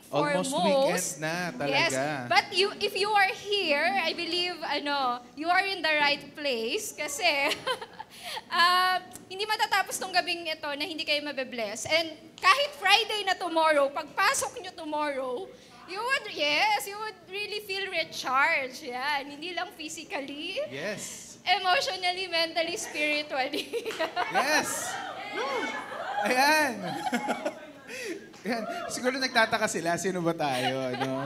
for Almost weekend most. na Yes, talaga. but if you are here, I believe you are in the right place kasi hindi matatapos tong gabing ito na hindi kayo mabe-bless. And kahit Friday na tomorrow, pagpasok nyo tomorrow, you would really feel recharged. Yan, hindi lang physically, Yes. emotionally, mentally, spiritually. Yes! Ayan. Ayan. Siguro nagtataka sila, sino ba tayo? Ano?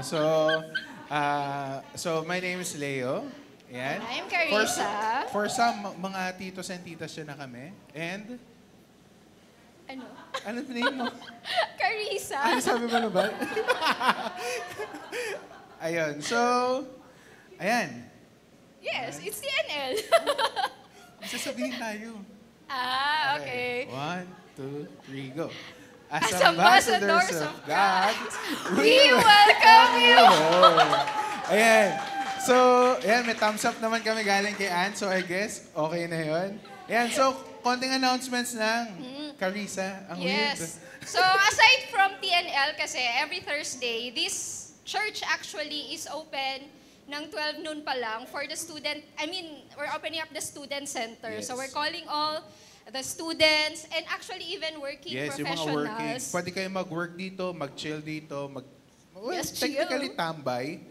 So my name is Leo. Ayan. I'm Carissa. For some, mga titos and titas yun na kami. And, Ano? ano name mo? Carissa. Ano sabi mo na ba? Ayun. So, ayan. Yes, it's TNL. Sasabihin tayo. Okay. 1, 2, 3, go. As ambassadors of God, we will welcome you. Ayan. So, ayan, may thumbs up naman kami galing kay Ann. So, I guess, okay na yun. Ayan, so, konting announcements ng Carissa. Ang weird. Yes. So, aside from TNL, kasi every Thursday, this church actually is open ng 12 noon pa lang for the student. We're opening up the student center. Yes. So, we're calling all the students and actually even working Yes, yung professionals. mga working. Pwede kayo mag-work dito, mag-chill dito, Yes, chill. technically tambay.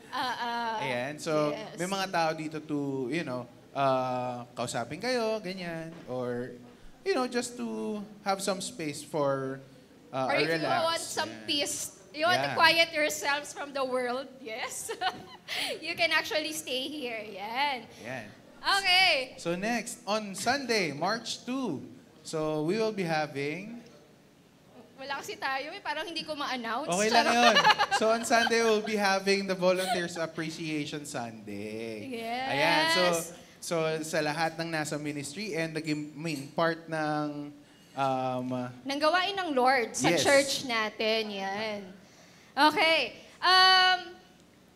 Ayan. So, yes. may mga tao dito to, kausapin kayo, ganyan. Or, just to have some space for Or a if you relax. want some Ayan. peace, you want to Yeah. quiet yourselves from the world, yes, you can actually stay here. Yan. Ayan. Okay. So next, on Sunday, March 2, so we will be having... Wala kasi tayo, parang hindi ko ma-announce. Okay lang yun. So on Sunday, we'll be having the Volunteers Appreciation Sunday. Yes. Ayan, so sa lahat ng nasa ministry and naging part ng... Nang gawain ng Lord sa Yes. church natin. Yan. Okay.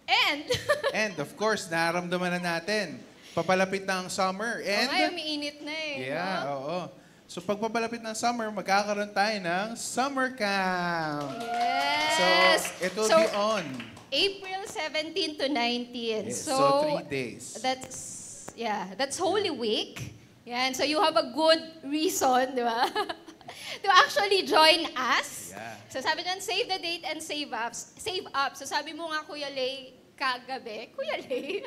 And of course, naramdaman na natin, papalapit ng summer. And Ngayon, umiinit na eh. yeah, no? oo. So pag papalapit ng summer, magkakaroon tayo ng summer camp. Yes. So it will be on. April 17 to 19. Yes, so 3 days. That's Holy Week. Yan, so you have a good reason, di ba? To actually join us. Yeah. So sabi dyan, save the date and save up. Save up. So sabi mo nga, Kuya Lay, kagabi, Kuya Lay,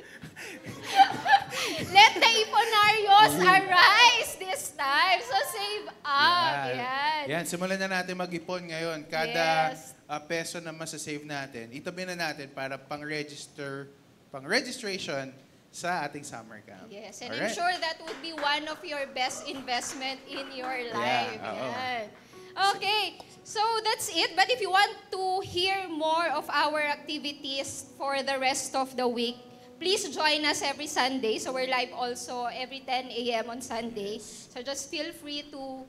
let the Iponarios arise this time. So save up. Yan. Yan, simulan na natin mag-ipon ngayon. Kada Yes. peso na masasave natin, itabi na natin para pang-registration sa ating summer camp. Yes, and I'm Alright? sure that would be one of your best investment in your life. oo. Yan. Okay, so that's it. But if you want to hear more of our activities for the rest of the week, please join us every Sunday. So we're live also every 10 a.m. on Sunday. So just feel free to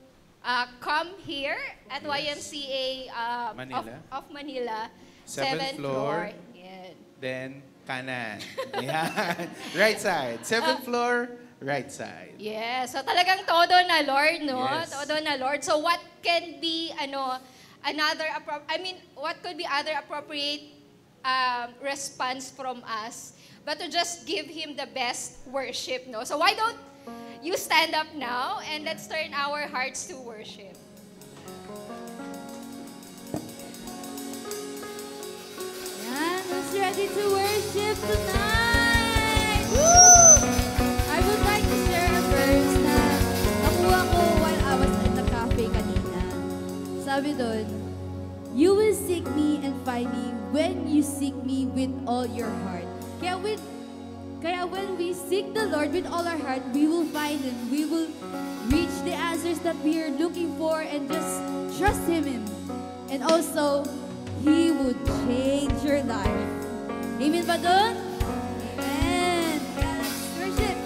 come here at YMCA Manila. of Manila. Seventh floor. Yan. Then, kanan. Yan. Right side. 7th floor, right side. Yes. So talagang todo na Lord, no? Yes. Todo na Lord. So what can be what could be other appropriate response from us but to just give him the best worship, no? So why don't you stand up now and let's turn our hearts to worship. Yan, who's ready to worship tonight? Woo! I would like to share a verse na nakuha ko while I was in the cafe kanina. Sabi doon, you will seek me and find me when you seek me with all your heart. Kaya when we seek the Lord with all our heart, we will find Him. We will reach the answers that we are looking for and just trust Him. And also, He would change your life. Amen ba doon? Amen. Yes. Worship.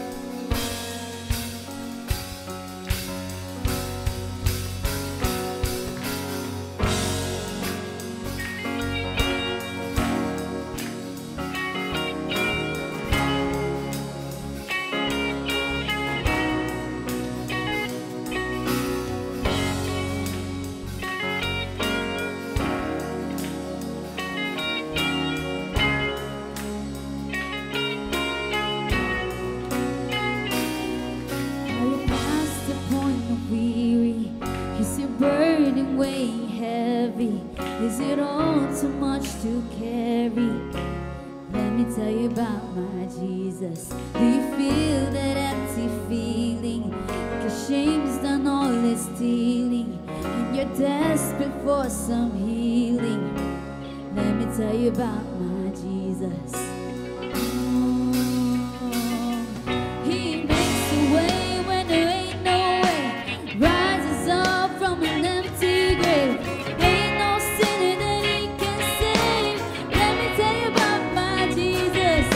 Is it all too much to carry? Let me tell you about my Jesus. Do you feel that empty feeling? 'Cause shame's done all its stealing, and you're desperate for some healing. Let me tell you about my Jesus. He makes a way when there ain't no way, rises up from an empty grave. Ain't no sinner that he can save. Let me tell you about my Jesus.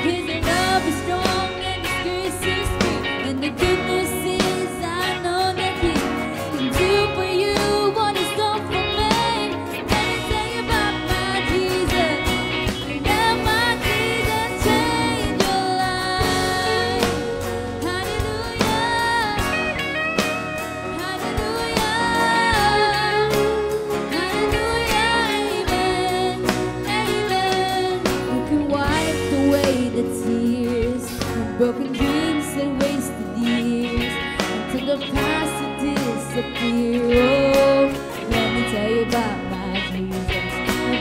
His love is strong and his grace is free, and the goodness is I know that he can do for you what he's done for me. Let me tell you about my Jesus. Let my Jesus change your life. Hallelujah. Hallelujah. Hallelujah. Amen. Amen. You can wipe away the tears and broken dreams and wasted years until the past will disappear. Oh, let me tell you about my Jesus.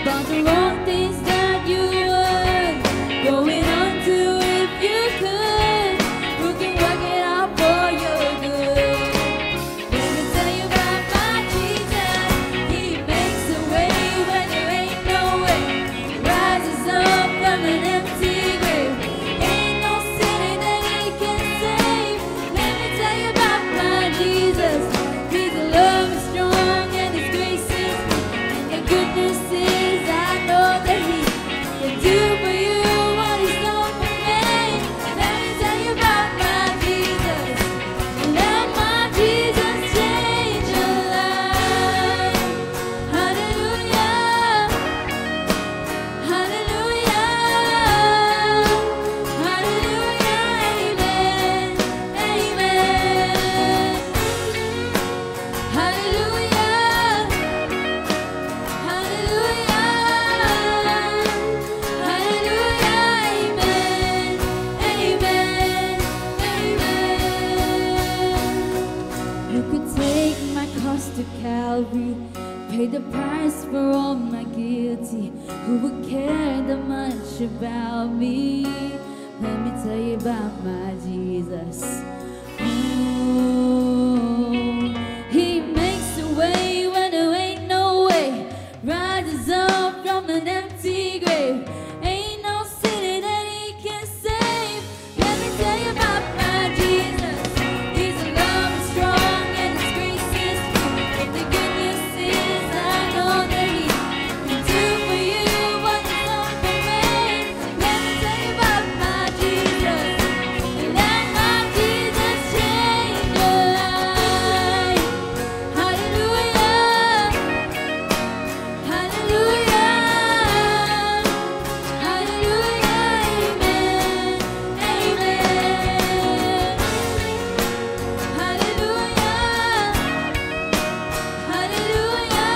About the wrong things that you were going on to if you could. Who can work it out for your good? Let me tell you about my Jesus. He makes a way when there ain't no way. Rises up from an empty grave. Ain't no sinner that he can save. Let me tell you about my Jesus. His love is strong and his grace is free, and the goodness is I know that he can do for you what he's done for me. Let me tell you about my Jesus. Let my Jesus change your life. Hallelujah. Hallelujah. Hallelujah. Amen. Amen. Hallelujah. Hallelujah. Hallelujah. Amen. Amen. Amen. You could take my cross to Calvary, pay the price for all my guilty. Who would care that much about me? Let me tell you about my Jesus. Oh, he makes a way when there ain't no way, rises up from an empty grave. Ain't no sinner that he can save. Let me tell you about my Jesus. His love is strong and his grace is free, and the goodness is I know that he can do for you what he's done for me. Let me tell you about my Jesus. Let my Jesus change your life. Hallelujah. Hallelujah. Hallelujah. Amen. Amen. Hallelujah. Hallelujah.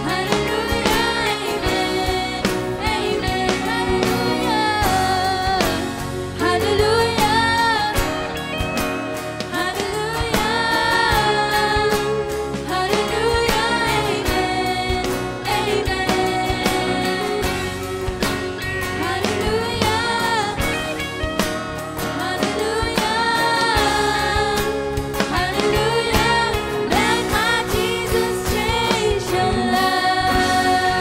Hallelujah. Amen. Amen. Hallelujah. Hallelujah. Hallelujah. Hallelujah. Amen. Hallelujah. Hallelujah. Let my Jesus change your life.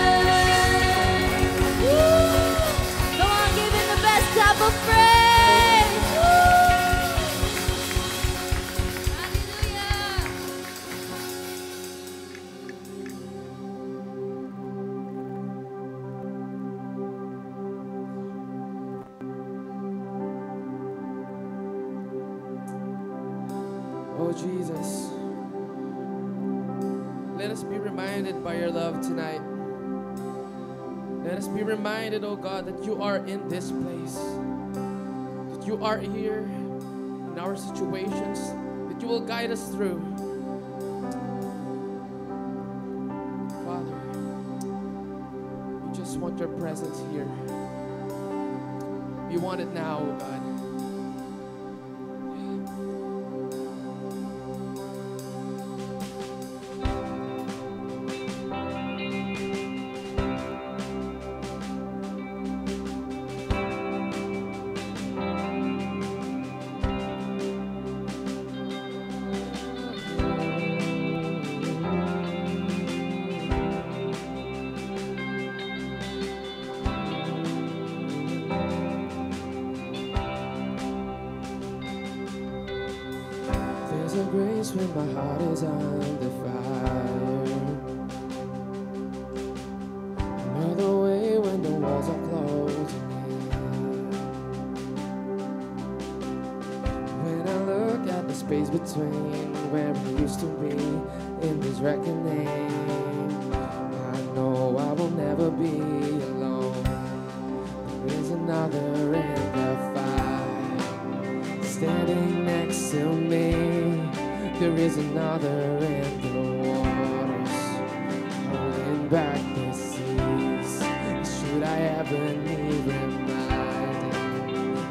Woo! Come on, give him the best clap of praise. Woo! Hallelujah. Oh Jesus, let us be reminded by your love tonight. Let us be reminded, oh God, that you are in this place, that you are here in our situations, that you will guide us through. Father, we just want your presence here. We want it now, oh God. days when my heart is under fire. Another way when the walls are closing in. When I look at the space between where we used to be in this reckoning, I know I will never be alone. There is another in the fire standing next to me. There is another in the waters holding back the seas. Should I ever need reminding,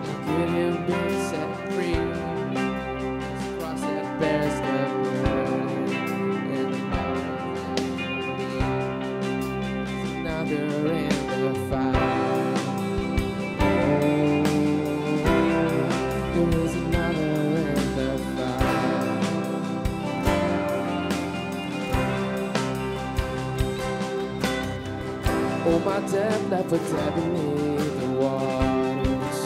how could you be set free? This cross that bears the burden and another in the fire. There is another in the fire. Oh, my death left for dead beneath the waters.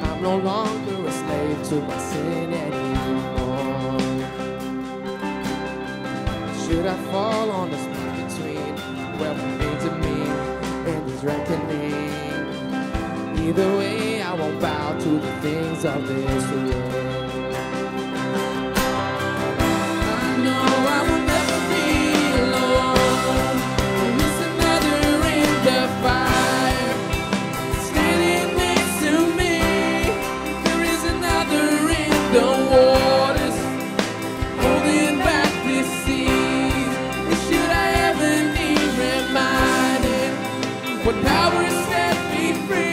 I'm no longer a slave to my sin anymore. Should I fall on the spot between where we made to me and this reckoning? Either way, I won't bow to the things of this world. I know I will never be alone. There is another in the fire standing next to me. There is another in the waters holding back the seas. And should I ever need reminding what power set me free?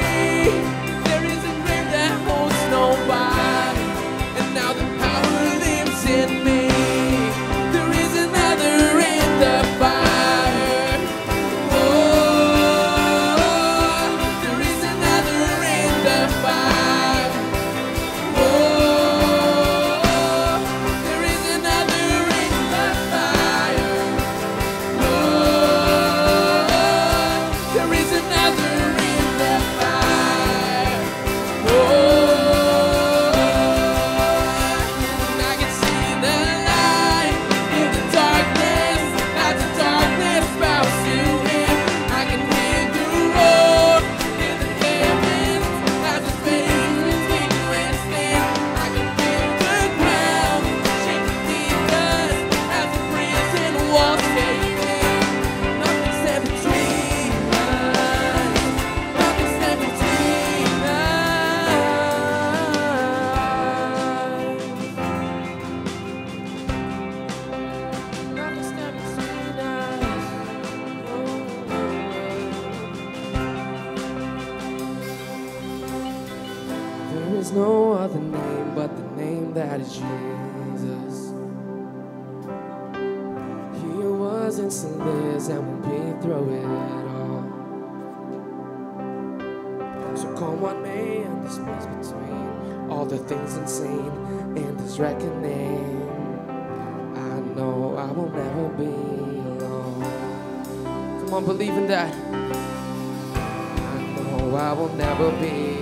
Nobody, and now the power lives in me. There is another in the fire. Oh, there is another in the fire. Oh, there is another in the fire. Oh, there is another in the fire. Oh. There is no other name but the name that is Jesus. He was in sin lives and will be through it all. So come what may in the space between all the things unseen in this reckoning, I know I will never be alone. Come on, believe in that. I know I will never be.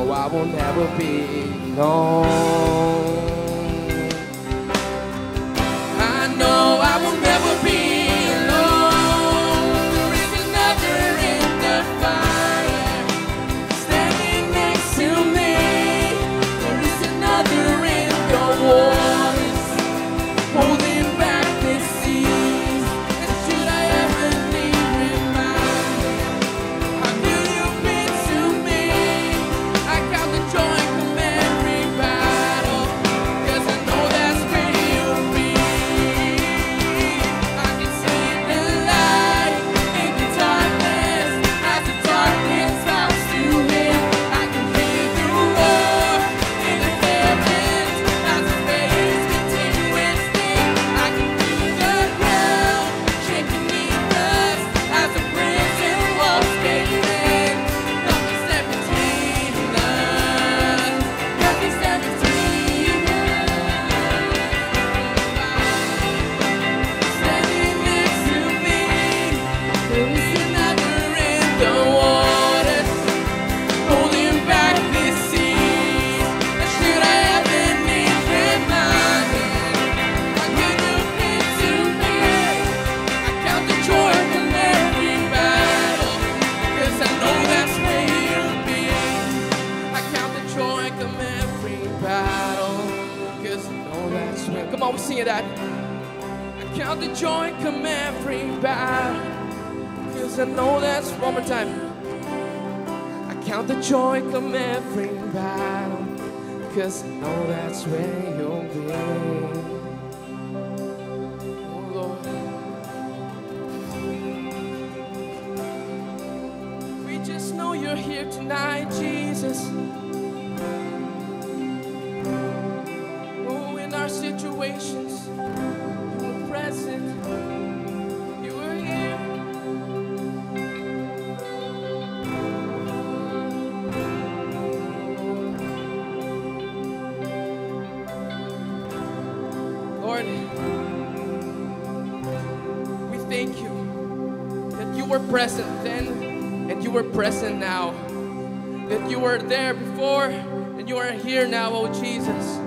I will never be alone. I know I will never be alone. There is another in the fire standing next to me. There is another in the waters holding back the seas. And should I ever need reminding, how good you've been to me? I count the joy from everybody. will. Come on, we sing it out. I count the joy come every battle, 'cause I know that's one more time. I count the joy come every battle, 'cause I know that's where you'll be. Oh Lord, we just know you're here tonight, Jesus. Oh, in our situations, you were present. You were here. Lord, we thank you that you were present then and you were present now. That you were there before and you are here now, oh Jesus.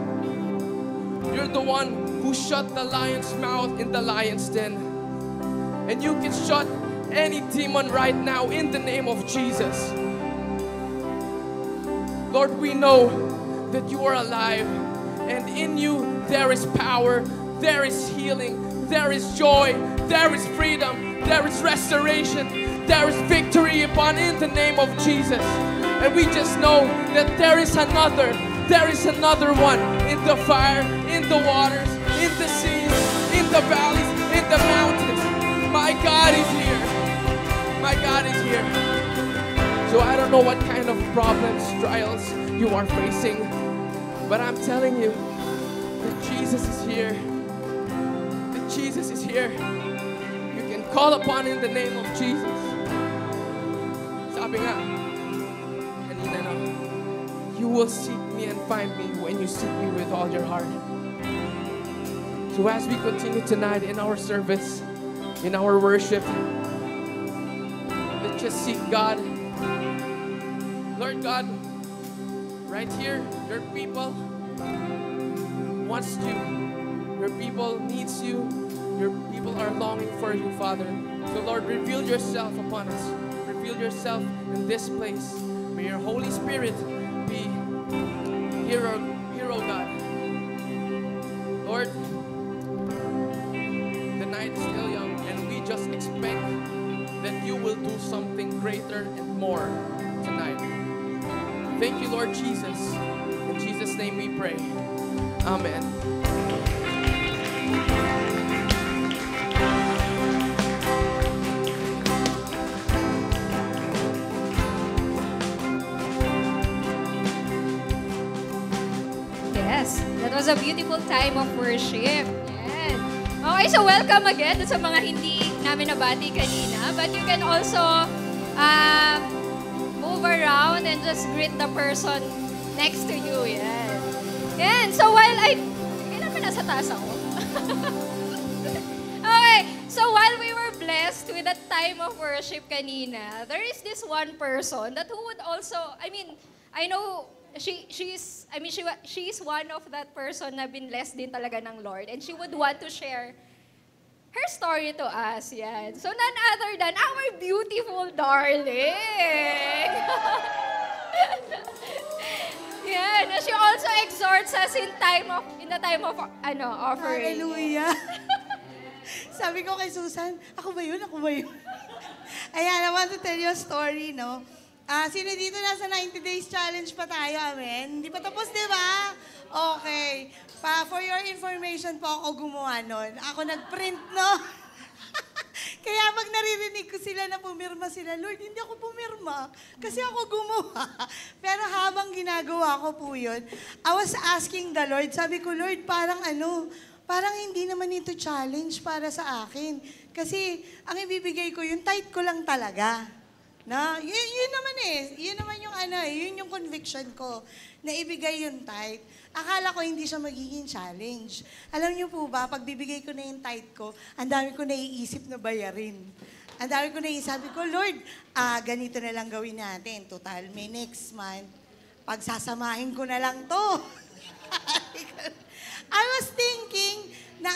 You're the one who shut the lion's mouth in the lion's den. And you can shut any demon right now in the name of Jesus. Lord, we know that you are alive, and in you there is power, there is healing, there is joy, there is freedom, there is restoration, there is victory upon in the name of Jesus. And we just know that there is another one in the fire, in the waters, in the seas, in the valleys, in the mountains. My God is here. My God is here. So I don't know what kind of problems, trials you are facing, but I'm telling you that Jesus is here. That Jesus is here. You can call upon in the name of Jesus. Sabi nga, kanina na, you will seek me and find me when you seek me with all your heart. So as we continue tonight in our service, in our worship, let's just seek God. Lord God, right here, your people wants you. Your people needs you. Your people are longing for you, Father. So Lord, reveal yourself upon us. Reveal yourself in this place. May your Holy Spirit be here, oh God. Lord, the night is still young, and we just expect that you will do something greater and more tonight. Thank you, Lord Jesus. In Jesus' name we pray. Amen. Yes, that was a beautiful time of worship. Yes. Okay, so welcome again sa mga hindi namin nabati kanina. But you can also move around and just greet the person next to you. Yan. Yan. So while kailan ba nasa taas ako? Okay. So while we were blessed with that time of worship kanina, there is this one person that who would also, I know she's one of that person na binlessed din talaga ng Lord, and she would want to share her story to us. Yan. So none other than our beautiful darling. Yan. She also exhorts us in the time of offering. Hallelujah. Sabi ko kay Susan, ako ba yun? Ako ba yun? Ayan, I want to tell you a story, no? Sino dito nasa 90 days challenge pa tayo, amen? Hindi pa tapos, di ba? Okay. For your information po, ako gumawa nun. Ako nag-print, no? Kaya pag naririnig ko sila na pumirma sila, Lord, hindi ako pumirma. Kasi ako gumawa. Pero habang ginagawa ko po yun, I was asking the Lord, sabi ko, Lord, parang hindi naman ito challenge para sa akin. Kasi ang ibibigay ko, yung tithe ko lang talaga. Na, yun naman yun naman yung yun yung conviction ko, na ibigay yung tithe. Akala ko hindi siya magiging challenge. Alam niyo po ba, pag bibigay ko na yung tithe ko, ang dami ko naiisip na bayarin. Ang dami ko naiisip, sabi ko, Lord, ganito na lang gawin natin. Total, may next month. Pagsasamahin ko na lang to. I was thinking na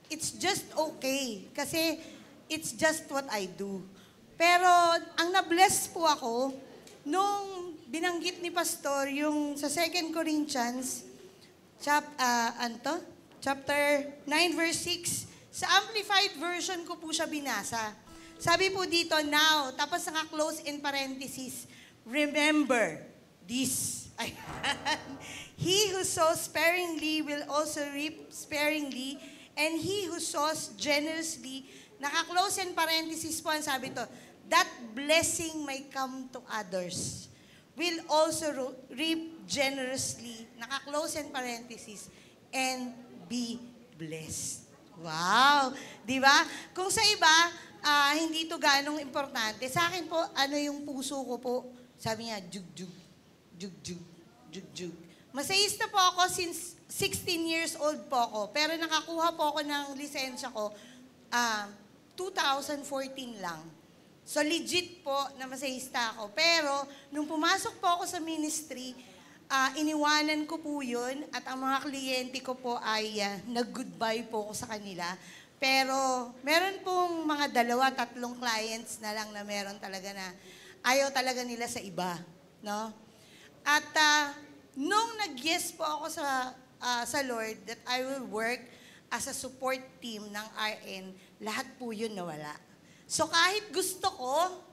it's just okay. Kasi, it's just what I do. Pero, ang na-bless po ako, nung binanggit ni Pastor, yung sa 2 Corinthians Chapter 9, verse 6. Sa Amplified Version ko po siya binasa. Sabi po dito, now, tapos naka-close in parenthesis, remember this. He who sows sparingly will also reap sparingly, and he who sows generously, naka-close in parenthesis po, ang sabi to, that blessing may come to others, will also reap generously, naka-close in parenthesis, and be blessed. Wow! Di ba? Kung sa iba, hindi ito ganong importante. Sa akin po, ano yung puso ko po? Sabi niya, jug-jug, jug-jug, jug-jug. Masayista po ako since 16 years old po ako. Pero nakakuha po ako ng lisensya ko 2014 lang. So legit po na masayista ako. Pero nung pumasok po ako sa ministry, iniwanan ko po yun at ang mga kliyente ko po ay nag-goodbye po ako sa kanila. Pero meron pong mga 2-3 clients na lang na meron talaga na ayaw talaga nila sa iba. No? At nung nag-yes po ako sa Lord that I will work as a support team ng RN, lahat po yun nawala. So kahit gusto ko,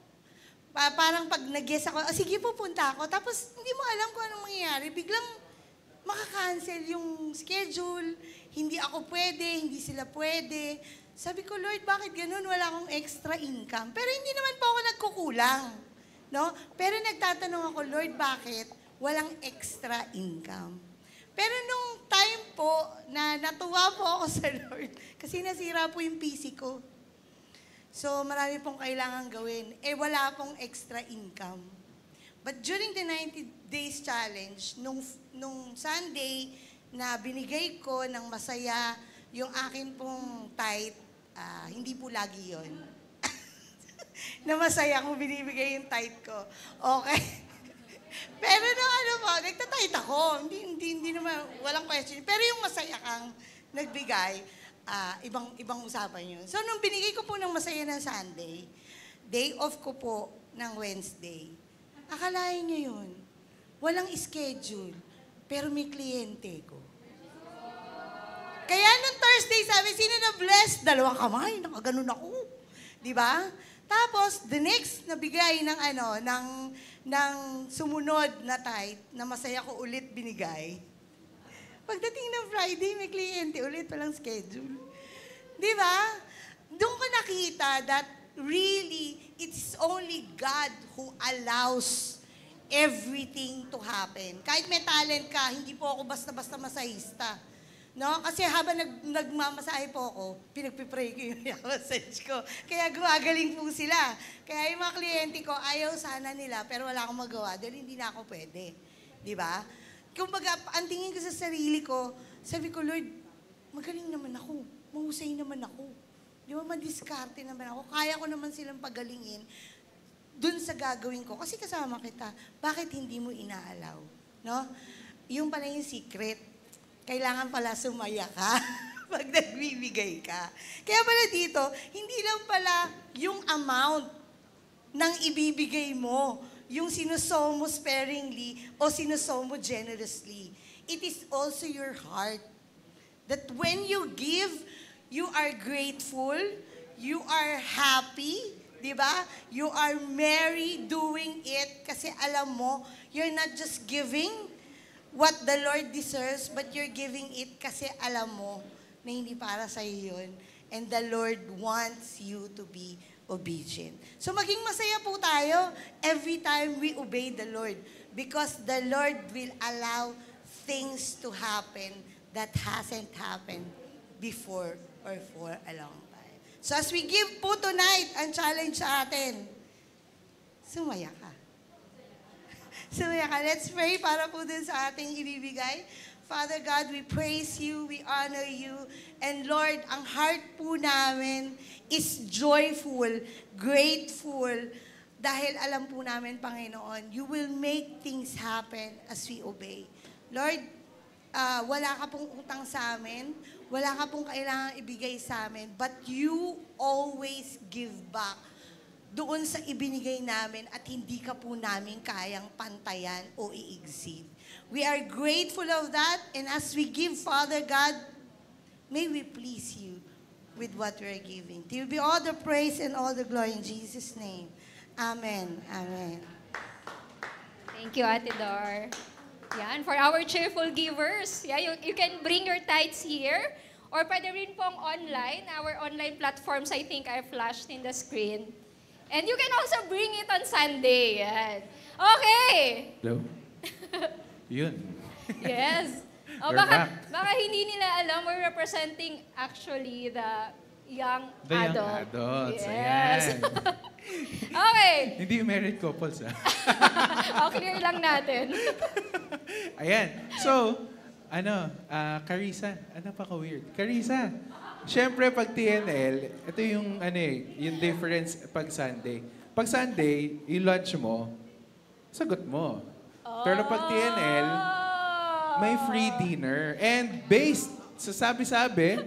parang pag nag-yes ako, sige pupunta ako, tapos hindi mo alam kung anong mangyayari, biglang makakancel yung schedule, hindi ako pwede, hindi sila pwede. Sabi ko, Lord, bakit ganun? Wala akong extra income. Pero hindi naman po ako nagkukulang. No? Pero nagtatanong ako, Lord, bakit walang extra income? Pero nung time po na natuwa po ako sa Lord, kasi nasira po yung PC ko. So, marami pong kailangan gawin. Wala pong extra income. But during the 90 days challenge, nung Sunday na binigay ko ng masaya yung akin pong tithe, hindi po lagi yon na masaya kung binibigay yung tithe ko. Okay. Pero nagtatithe ako. Hindi naman, walang question. Pero yung masaya kang nagbigay, ibang usapan yun. So, nung binigay ko po ng masaya ng Sunday, day off ko po ng Wednesday, akalain niyo yun, walang schedule, pero may kliyente ko. Kaya nung Thursday, sabi, sino na blessed? 2 kamay, nakaganon ako. Di ba? Tapos, the next, nabigay ng sumunod na tithe, na masaya ko ulit binigay. Pagdating ng Friday, may kliyente ulit, walang schedule. Di ba? Doon ko nakita that really, it's only God who allows everything to happen. Kahit may talent ka, hindi po ako basta-basta masahista. No? Kasi habang nagmamasahe po ako, pinagpipray ko yung message ko. Kaya gumagaling po sila. Kaya yung mga kliyente ko, ayaw sana nila, pero wala akong magawa dahil hindi na ako pwede. Di ba? Kumbaga, ang tingin ko sa sarili ko, sabi ko, Lord, magaling naman ako. Mahusay naman ako. Di ba, madiskarte naman ako. Kaya ko naman silang pagalingin dun sa gagawin ko. Kasi kasama kita, bakit hindi mo inaalaw? No? Yung pala yung secret. Kailangan pala sumaya ka pag nagbibigay ka. Kaya pala dito, hindi lang pala yung amount ng ibibigay mo, yung sinusow mo sparingly o sinusow mo generously. It is also your heart. That when you give, you are grateful, you are happy, di ba? You are merry doing it kasi alam mo, you're not just giving what the Lord deserves, but you're giving it kasi alam mo na hindi para sa iyo yun. And the Lord wants you to be obedient. So maging masaya po tayo every time we obey the Lord because the Lord will allow things to happen that hasn't happened before or for a long time. So as we give po tonight, ang challenge sa atin, sumaya ka. Sumaya ka. Let's pray para po dun sa ating ibibigay. Father God, we praise you, we honor you, and Lord, ang heart po namin is joyful, grateful, dahil alam po namin, Panginoon, you will make things happen as we obey. Lord, wala ka pong utang sa amin, wala ka pong kailangan ibigay sa amin, but you always give back doon sa ibinigay namin at hindi ka po namin kayang pantayan o i-exceed. We are grateful of that. And as we give, Father God, may we please you with what we are giving. To you be all the praise and all the glory in Jesus' name. Amen. Amen. Thank you, Ate Dar. Yan, for our cheerful givers. Yeah, you can bring your tithes here. Or pwede rin pong online. Our online platforms, I think, are flashed in the screen. And you can also bring it on Sunday. Yan. Okay. Hello? Yun. Yes. O, We're back. baka hindi nila alam, we're representing actually the young The young adult. adults. Yes. Ayan. Okay. Hindi married couples, ah. Clear lang natin. Ayan. So, Carissa, ano pa ka-weird? Carissa, syempre pag TNL, ito yung, yung difference pag Sunday. Pag Sunday, yung lunch mo, sagot mo. Pero pag TNL, may free dinner. And based sa sabi-sabi,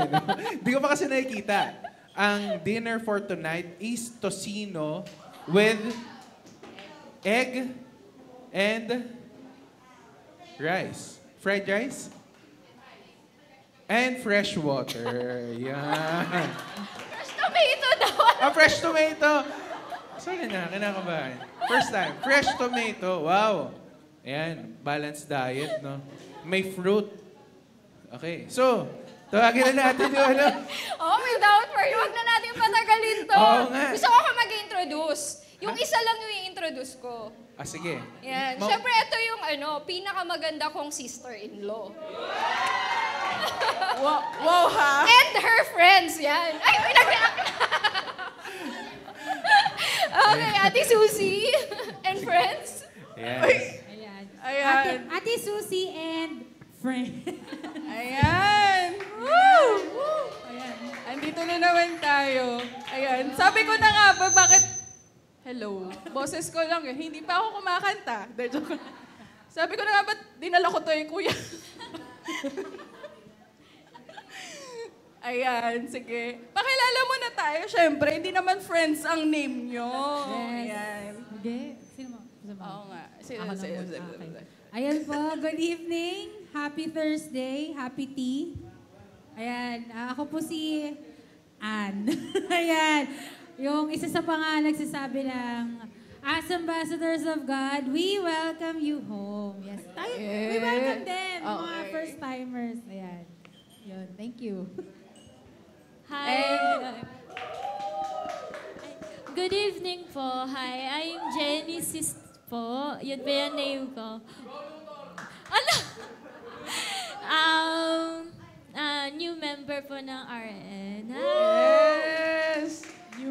no? Hindi ko pa kasi nakikita. Ang dinner for tonight is tocino with egg and rice. Fried rice? And fresh water. Yan. Fresh tomato daw. Fresh tomato. Sorry na, kinakabahan. First time. Fresh tomato. Wow. Ayan, balanced diet, no? May fruit. Okay. So, tawagin na natin yung Oh, without worry, wag na natin patagalin to. Oo nga. Gusto ko ka mag-introduce. Yung isa lang yung i-introduce ko. Sige. Yan. Siyempre, ito yung pinakamaganda kong sister-in-law. Wow, ha? And her friends, yan. Ay, pinag-react na. Okay, Ate Susie and friends. Yes. Ayan. Ate Susie and friend. Ayan! Woo! Ayan. Andito na naman tayo. Ayan. Sabi ko na nga ba, bakit... Hello. Boses ko lang yun. Hindi pa ako kumakanta. Sabi ko na nga, ba't dinala ko to yung kuya? Ayan, sige. Pakilala mo na tayo, syempre. Hindi naman friends ang name nyo. Yes. Ayan. Hindi. Sino mo? Oo nga. Ako na muna. Okay. Ayan po, good evening. Happy Thursday. Happy tea. Ayan, ako po si Ann. Ayan, yung isa sa pangalan nagsasabi ng, as ambassadors of God, we welcome you home. Yes, tayo, we welcome them, mga first-timers. Ayan, yun, thank you. Hi. Good evening po. Hi, I'm Genesis po. Yun ba yung name ko? Ano? New member po ng RN. Yes!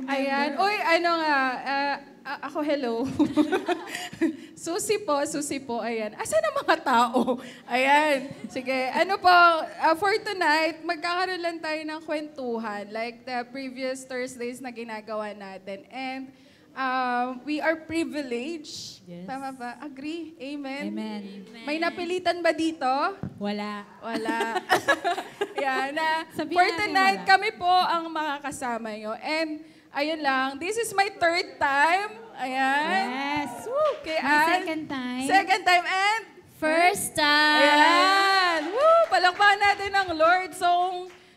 Ayan. Uy, ako, hello. Susi po, ayan. Asan ang mga tao? Ayan. Sige, for tonight, magkakaroon lang tayo ng kwentuhan like the previous Thursdays na ginagawa natin. And we are privileged. Yes. Tama ba? Agree? Amen? Amen. May napilitan ba dito? Wala. Wala. Yan, Sabihin for natin tonight, wala. kami po ang makakasama nyo. And, ayun lang, this is my third time. Ayan. Yes. Woo! Kay My Ann. second time. Second time, and First time. ayan. Woo! Palakpakan natin ng Lord. So,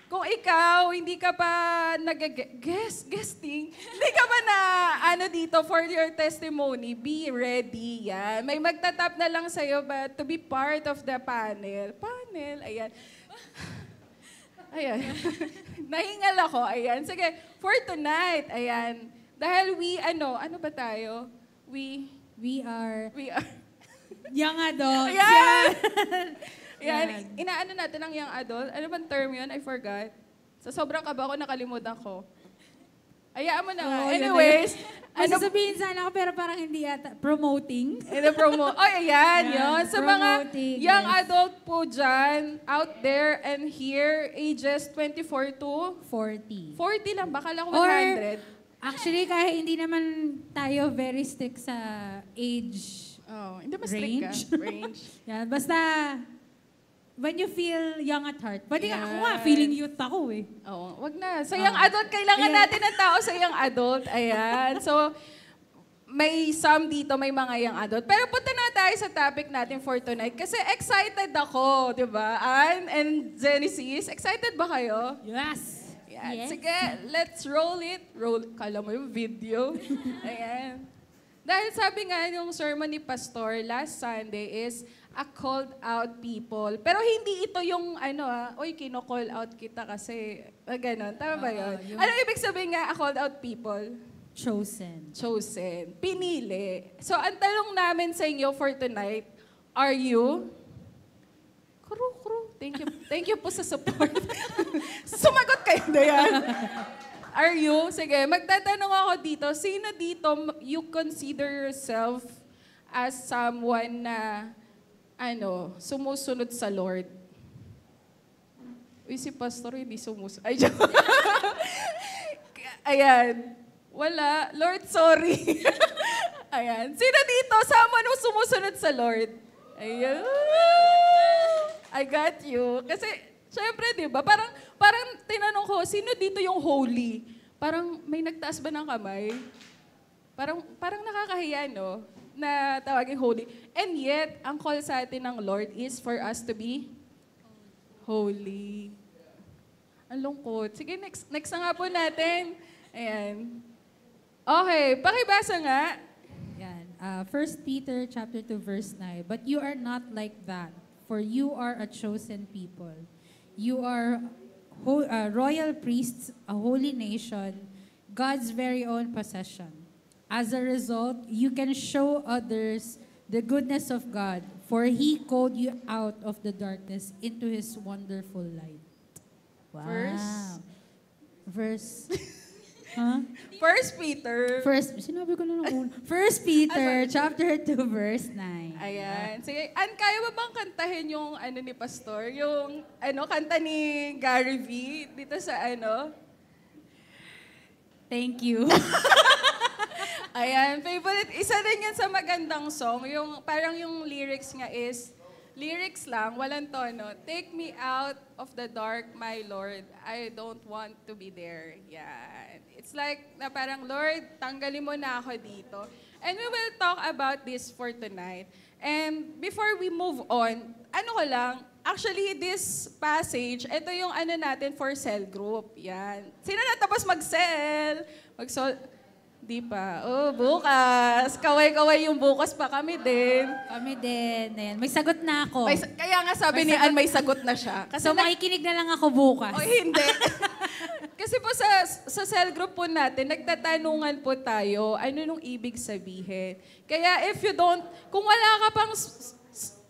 kung ikaw, hindi ka pa guesting, hindi ka pa na, dito for your testimony, be ready. Yan. May magtatap na lang sa'yo but to be part of the panel. Ayan. Ayan. Nahingal ako. Ayan. Sige, for tonight, ayan. Dahil ano ba tayo? We are are... young adults. Ayan! Yan. Yan. Inaano natin ang young adult. Ano bang term yun? I forgot. Sa sobrang kaba ko, nakalimutan ko. Ayaan mo na nga. Oo, yun na Anyways, Ano sabihin sana ako pero parang hindi yata. Promoting. ayan, yun. Sa mga Promoting, young yes. adult po dyan, out there and here, ages 24 to 40. 40 lang. Baka lang Or, 100. actually, kahit hindi naman tayo very strict sa age Oh, hindi mas strict ka. range. Range. Yan, basta, when you feel young at heart. Pwede nga, ako nga, Yan. feeling youth ako eh. Oo, wag na. Sa young adult, kailangan Ayan. natin ng tao sa young adult. Ayan. So, may some dito, may mga young adult. Pero punta na tayo sa topic natin for tonight. Kasi excited ako, di ba? Ann and Genesis, excited ba kayo? Yes. Yan. Yes. Sige, let's roll it. Kala mo yung video. Ayan. Dahil sabi nga yung sermon ni Pastor last Sunday is a called out people. Pero hindi ito yung oy, kino-call out kita kasi, ganon. Tama ba yun? Ano ibig sabihin nga, a called out people? Chosen. Chosen. Pinili. So, ang tanong namin sa inyo for tonight, are you? Kuru. Thank you po sa support. Sumagot kayo na yan. Are you? Sige, magtatanong ako dito. Sino dito you consider yourself as someone na, sumusunod sa Lord? Uy, si Pastor hindi sumusunod. Ay, joke. Ayan. Wala. Lord, sorry. Ayan. Sino dito? Someone who sumusunod sa Lord? Ayan. I got you. Kasi, syempre, di ba? Parang tinanong ko, sino dito yung holy? Parang may nagtaas ba ng kamay? Parang nakakahiya, no? Na tawagin holy. And yet, ang call sa atin ng Lord is for us to be holy. Ang lungkot. Sige, next na nga po natin. Ayan. Okay, pakibasa nga. Yan. 1 Peter chapter 2 verse 9. But you are not like that, for you are a chosen people. You are royal priests, a holy nation, God's very own possession. As a result, you can show others the goodness of God, for He called you out of the darkness into His wonderful light. Wow. Verse. Huh? Sinabi ko na lang una. 1 Peter chapter 2 verse 9. Ayan. Sige, kaya mo bang kantahin yung ni Pastor? Yung kanta ni Gary V dito sa Thank you. Ayan, favorite. Isa din yan sa magandang song. Yung parang yung lyrics nga is, lyrics lang, walang tono. Take me out of the dark, my Lord. I don't want to be there. Yan. It's like na parang, Lord, tanggalin mo na ako dito. And we will talk about this for tonight. And before we move on, actually this passage, ito yung natin for cell group. Yan. Sino natapos mag-cell? Di pa. Oh, bukas. Kaway-kaway yung bukas pa kami din. Kami din. Ayan. May sagot na ako. Kaya nga sabi ni Ann, may sagot na siya. So makikinig na lang ako bukas. O hindi. Kasi po sa cell group po natin, nagtatanungan po tayo, ano nung ibig sabihin. Kaya kung wala ka pang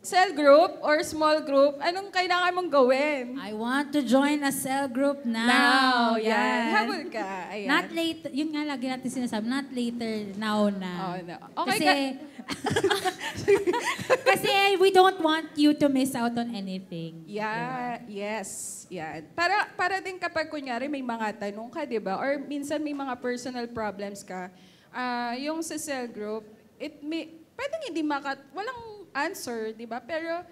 cell group or small group, anong kailangan mong gawin? I want to join a cell group now. Yan. Habol ka. Ayan. Not later. Yun nga lagi natin sinasabi. Not later, now na. Oh, no. Okay, kasi we don't want you to miss out on anything. Yeah, yes. Yan. Para din kapag kunyari may mga tanong ka, di ba? Or minsan may mga personal problems ka, yung sa cell group, pwedeng hindi walang answer, di ba? Pero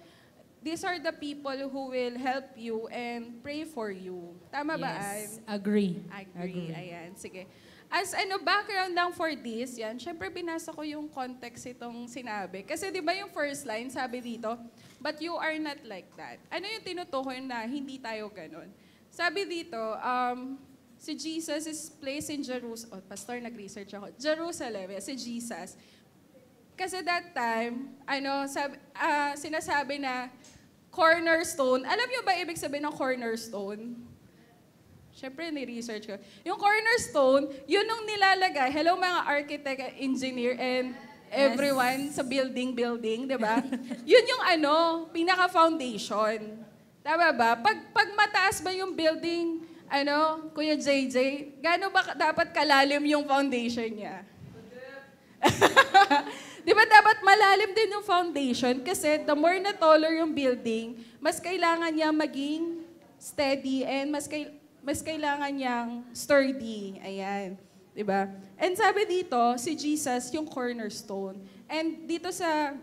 these are the people who will help you and pray for you. Tama ba, Ann? Yes, agree. Ayan, sige. As background lang for this, yan, syempre binasa ko yung context itong sinabi. Kasi di ba yung first line, sabi dito, but you are not like that. Ano yung tinutukoy na hindi tayo ganun? Sabi dito, si Jesus is placed in Jerusalem. Pastor, nag-research ako. Jerusalem, si Jesus. Kasi that time, sinasabi na cornerstone. Alam niyo ba ibig sabihin ng cornerstone? Siyempre, ni-research ko. Yung cornerstone, yun yung nilalagay. Hello mga architect, engineer, and everyone sa building, di ba? Yun yung pinaka-foundation. Tama ba? Pag mataas ba yung building, Kuya JJ, gaano ba dapat kalalim yung foundation niya? Di ba dapat malalim din yung foundation? Kasi the more na taller yung building, mas kailangan niya maging steady and mas kailangan niyang sturdy. Ayan. Di ba? And sabi dito, si Jesus yung cornerstone. And dito sa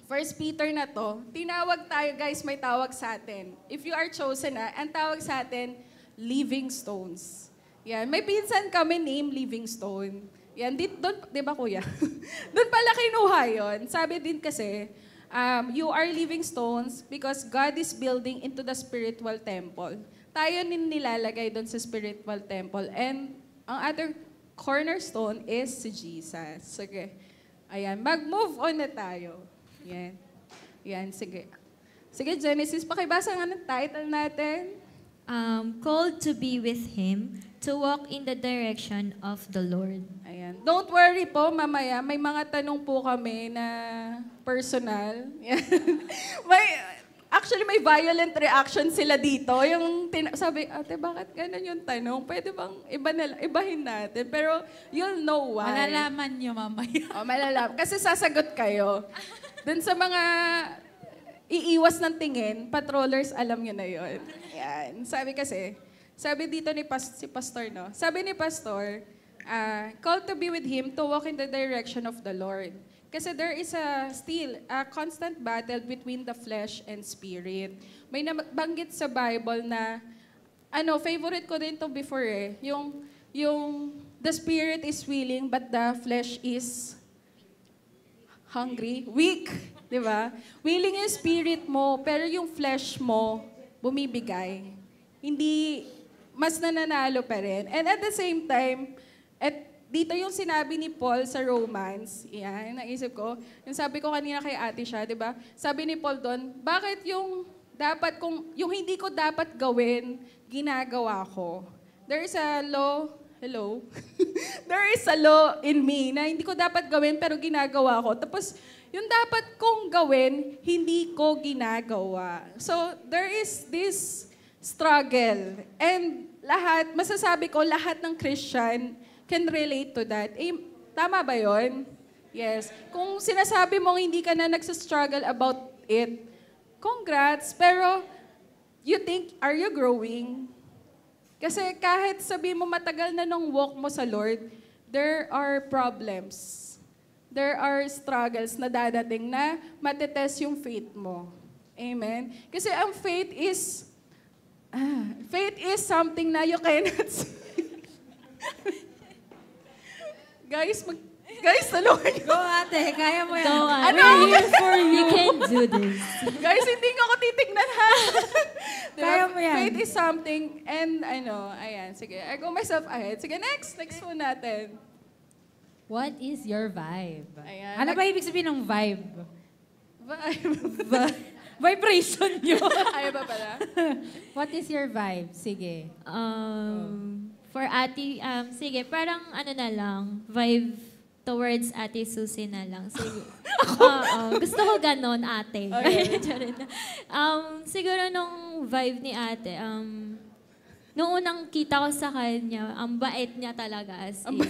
1 Peter na to, tinawag tayo, guys, may tawag sa atin. If you are chosen ang tawag sa atin, living stones. Yan. May pinsan kami name living stone. Yan, doon, di ba kuya? Doon pala kinuha yun. Sabi din kasi, you are living stones because God is building into the spiritual temple. Tayo din nilalagay doon sa spiritual temple. And ang other cornerstone is si Jesus. Sige. Ayan, mag-move on na tayo. Yan. Yan, sige. Sige, Genesis, pakibasa nga ng title natin. Called to be with Him, to walk in the direction of the Lord. Ayan. Don't worry po, mamaya, may mga tanong po kami na personal. Yan. Actually, may violent reaction sila dito. Yung sabi, ate, bakit ganun yung tanong? Pwede bang ibahin natin? Pero you'll know why. Malalaman nyo mamaya. Malalaman. Kasi sasagot kayo. Dun sa mga iiwas ng tingin, patrollers, alam nyo na yun. Yan. Sabi dito ni si Pastor, no? Sabi ni Pastor, called to be with Him to walk in the direction of the Lord. Kasi there is still a constant battle between the flesh and spirit. May nabanggit sa Bible na, favorite ko din to before yung the spirit is willing but the flesh is hungry, weak. Di ba? Willing yung spirit mo, pero yung flesh mo, bumibigay. Hindi, mas nananalo pa rin. And at the same time, dito yung sinabi ni Paul sa Romans, yan, naisip ko, yung sabi ko kanina kay ate siya, di ba? Sabi ni Paul doon, bakit yung hindi ko dapat gawin, ginagawa ko? There is a law, hello? There is a law in me na hindi ko dapat gawin pero ginagawa ko. Tapos, yung dapat kong gawin, hindi ko ginagawa. So, there is this struggle. And masasabi ko, lahat ng Christian can relate to that. Tama ba yun? Yes. Kung sinasabi mong hindi ka na nagsastruggle about it, congrats, pero you think, are you growing? Kasi kahit sabi mo matagal na nung walk mo sa Lord, there are problems. There are struggles na dadating na matetest yung faith mo. Amen? Kasi ang faith is something na you cannot see. Guys, tulungan niyo. Go ate, kaya mo yan. Go on. We're here for you. You can do this. Guys, hindi nga ako titignan ha. Kaya mo yan. Faith is something, and ayan, sige. I go myself ahead. Sige, next po natin. What is your vibe? Ayan. Ano ba ibig sabihin ng vibe? Vibe. Vibration nyo. Ayaw ba pala? What is your vibe? Sige. For Ate, sige, parang na lang, vibe towards Ate Susie na lang. Sige. Gusto ko ganon, ate. Okay. Siguro nung vibe ni ate, nung unang kita ko sa kanya, ang bait niya talaga as in.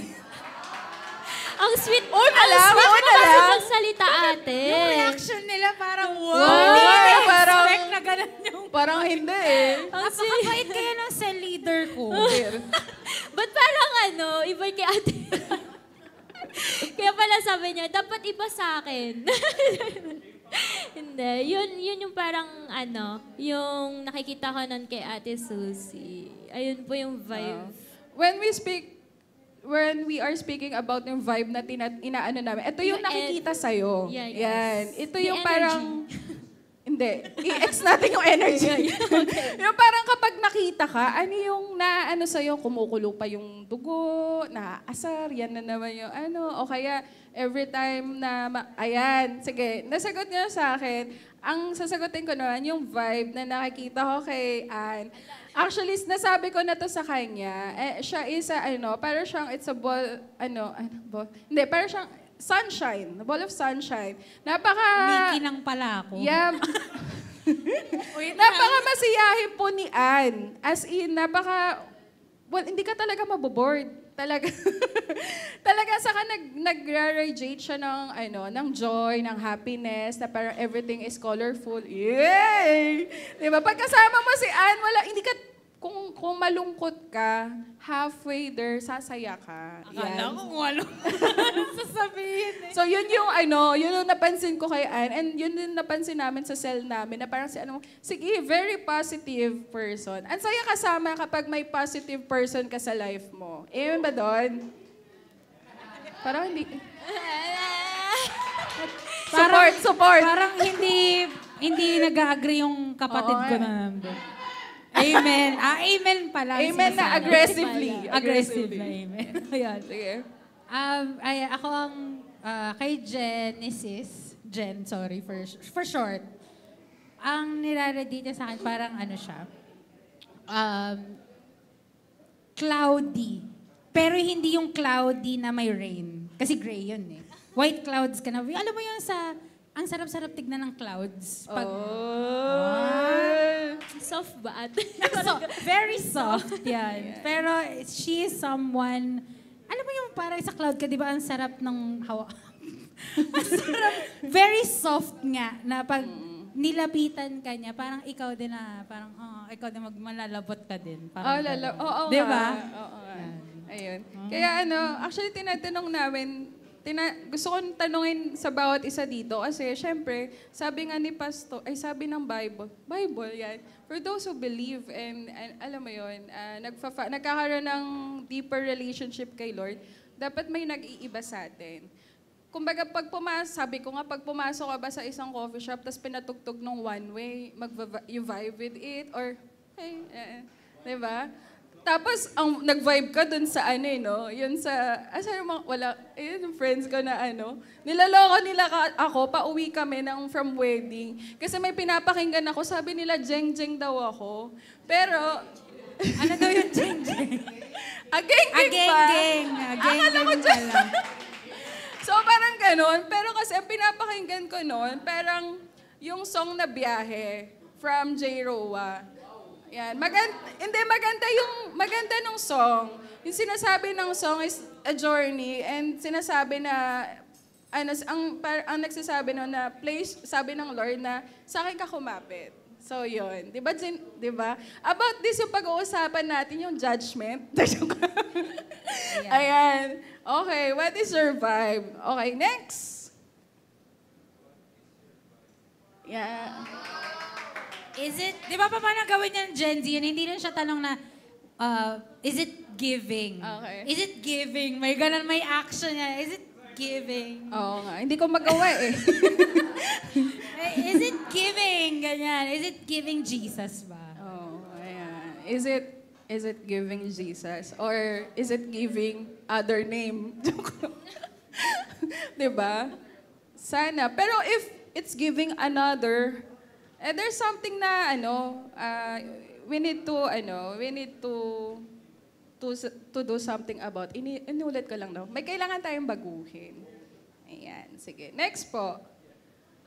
Ang sweet mo kasi magsalita, ate. Yung reaction nila parang, wow! Hindi Hindi parang- expect na ganun yung... Parang hindi eh. Ang sweet. Napakabait kaya ng cell leader ko. But parang iba kay ate. Kaya pala sabi niya, dapat iba sa akin. Hindi. Yun yung parang yung nakikita ko nun kay Ate Susie. Ayun po yung vibe. When we are speaking about yung vibe na inaano namin, ito yung nakikita sa'yo. Yeah, yes. Yan. Ito The yung energy. parang... Hindi. I-X natin yung energy. Yung parang kapag nakita ka, ano yung sa'yo, kumukulo pa yung dugo, naaasar, yan na naman yung o kaya every time na, ayan, sige, nasagot niyo sa akin. Ang sasagutin ko naman, yung vibe na nakikita ko kay Ann. Actually, nasabi ko na to sa kanya. Siya is parang siyang, it's a ball, ball? Hindi, parang siyang, sunshine, a ball of sunshine. Mickey nang pala ako. Yeah. Napaka-masiyahin po ni Ann. As in, hindi ka talaga maboboard. Talaga. Talaga saka nag-radiate siya ng joy, ng happiness, na parang everything is colorful. Yay! Diba? Pagkasama mo si Ann, hindi ka, kung malungkot ka, halfway there, sasaya ka. Akala ko kung ano sasabihin eh. So yun yung yun yung napansin ko kay Ann, and yun din napansin namin sa cell namin, na parang sige, very positive person. Ang saya kasama kapag may positive person ka sa life mo. Amen ba doon? Parang hindi... Support. Parang hindi nag-agree yung kapatid Oo ko nga. na nandun. Amen. Amen pala. Amen na sinasabi. aggressively. Aggressive na amen. Ayan. Sige. Ako ang kay Jen, sorry for short. Ang nilalagay niya sa akin parang ano siya, cloudy. Pero hindi yung cloudy na may rain. Kasi gray yun eh. White clouds ka na. Alam mo yung ang sarap-sarap tignan ng clouds. Pag, Soft ba ate? very soft yan. Pero she is someone, alam mo yung parang sa cloud ka, di ba ang sarap ng hawa? Ang sarap, very soft nga, na pag nilapitan ka niya, parang ikaw din na, parang ikaw din malalabot ka din. Parang ganun. Oo Di nga. ba? Oo nga. Ayun. Kaya actually tinatanong namin, gusto kong tanungin sa bawat isa dito kasi syempre, sabi nga ni Pastor, sabi ng Bible yan, for those who believe and alam mo yun, nagkakaroon ng deeper relationship kay Lord, dapat may nag-iiba sa atin. Kumbaga, sabi ko nga, pag pumasok ka ba sa isang coffee shop, tapos pinatugtog ng one way, you vibe with it, or, diba? Tapos, nag-vibe ka dun sa yun sa, yung friends ko na nilaloko nila ako, pauwi kami from wedding. Kasi may pinapakinggan ako, sabi nila, jeng-jeng daw ako. Pero, Ano daw yung jeng-jeng? ageng-geng ba? Akala ko dyan. pala. So, parang ganun. Pero kasi, ang pinapakinggan ko noon, parang yung song na Biyahe from J. Roa. Yan. Maganda nung song. Yung sinasabi ng song is a journey and sinasabi na, ang nagsasabi nun na, place, sabi ng Lord na, sa akin ka kumapit. So, yun. Diba? About this, yung pag-uusapan natin, yung judgment. Ayan. Okay, what is your vibe? Okay, next. Yeah. Is it, di ba pa paano gawin niya ng Gen Z yun? Hindi rin siya tanong na, is it giving? Okay. Is it giving? May ganun, may action niya. Is it giving? Oo nga. Hindi ko magawa eh. Is it giving? Ganyan. Is it giving Jesus ba? Oh, ayan. Is it giving Jesus? Or is it giving other name? Diba? Sana. Pero if it's giving another, there's something na we need to do something about. Inulit ko lang daw. May kailangan tayong baguhin. Ayan, sige. Next po.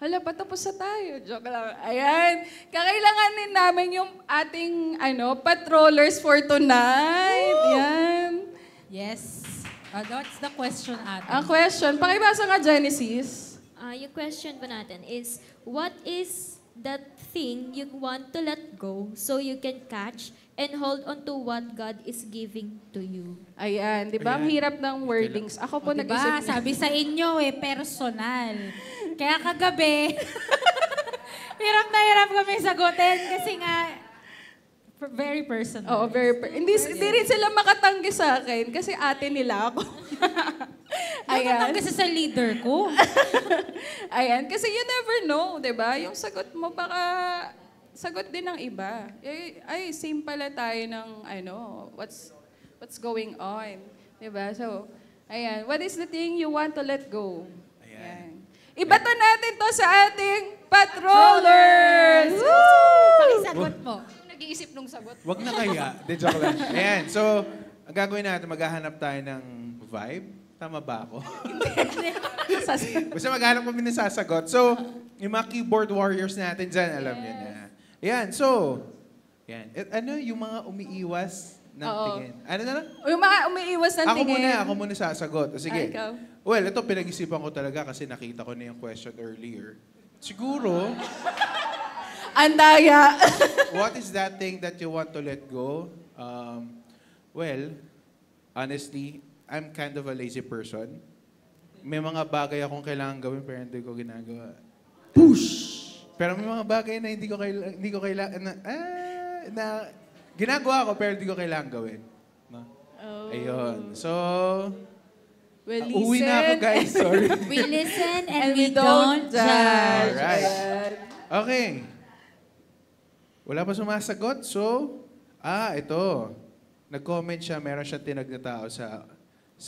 Hala, patapos na tayo. Joke lang. Ayan. Kakailanganin namin yung ating patrollers for tonight. Yan. Yes. That's the question ate. Ang question, pakibasa nga Genesis. Yung question po natin is, what is that thing you want to let go so you can catch and hold on to what God is giving to you? Ayan, di ba? Ang Ayan. hirap ng wordings. Ako po Diba? nag-isip na. Sabi sa inyo personal. Kaya kagabi, hirap na hirap kami sagutin kasi nga, very personal. Oo, hindi rin sila makatanggi sa akin kasi ate nila ako. Ayan. Kasi sa leader ko. Ayan, kasi you never know, di ba? Yung sagot mo baka sagot din ng iba. Ay, same pala tayo ng what's going on. Di ba? So, ayan, what is the thing you want to let go? Ayan. Ibato natin to sa ating patrollers! Pakisagot mo. Nag-iisip nung sagot. Wag na kaya. De, joke lang. Ayan. So, ang gagawin natin, maghahanap tayo ng vibe. Tama ba ako? Basta maghanap kami ng sasagot. So, yung mga keyboard warriors natin dyan, alam niyo na. Ayan. So, yan. Yung mga umiiwas ng tingin. Ano na lang? Yung mga umiiwas ng tingin. Ako muna sasagot. O, sige. Ikaw. Well, ito pinag-isipan ko talaga kasi nakita ko na yung question earlier. Siguro, Andaya. what is that thing that you want to let go? Well, honestly, I'm kind of a lazy person. May mga bagay akong kailangan gawin pero hindi ko ginagawa. Push! Pero may mga bagay na hindi ko kailangan na ginagawa ko pero hindi ko kailangan gawin. No? Oh. Ayun. So, We Uwi na ako, listen. guys. Sorry. We listen and And we don't judge. Alright. Ayan. Okay. Wala pa sumasagot. So, ito. Nag-comment siya, meron siya tinag na tao sa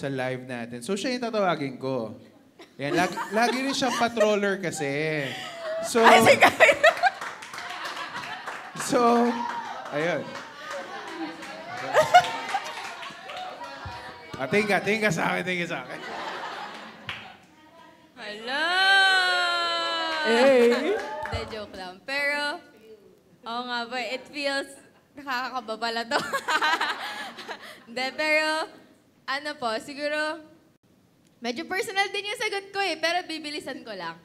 live natin. So, siya yung tatawagin ko. Yan, lagi rin siyang patroller kasi. So, ayun. Tingin ka sa akin. Hello! Hey. Hindi, joke lang. Pero, oo nga ba, it feels nakakakaba pala to. Hindi, pero, ano po, siguro, medyo personal din yung sagot ko eh, pero bibilisan ko lang.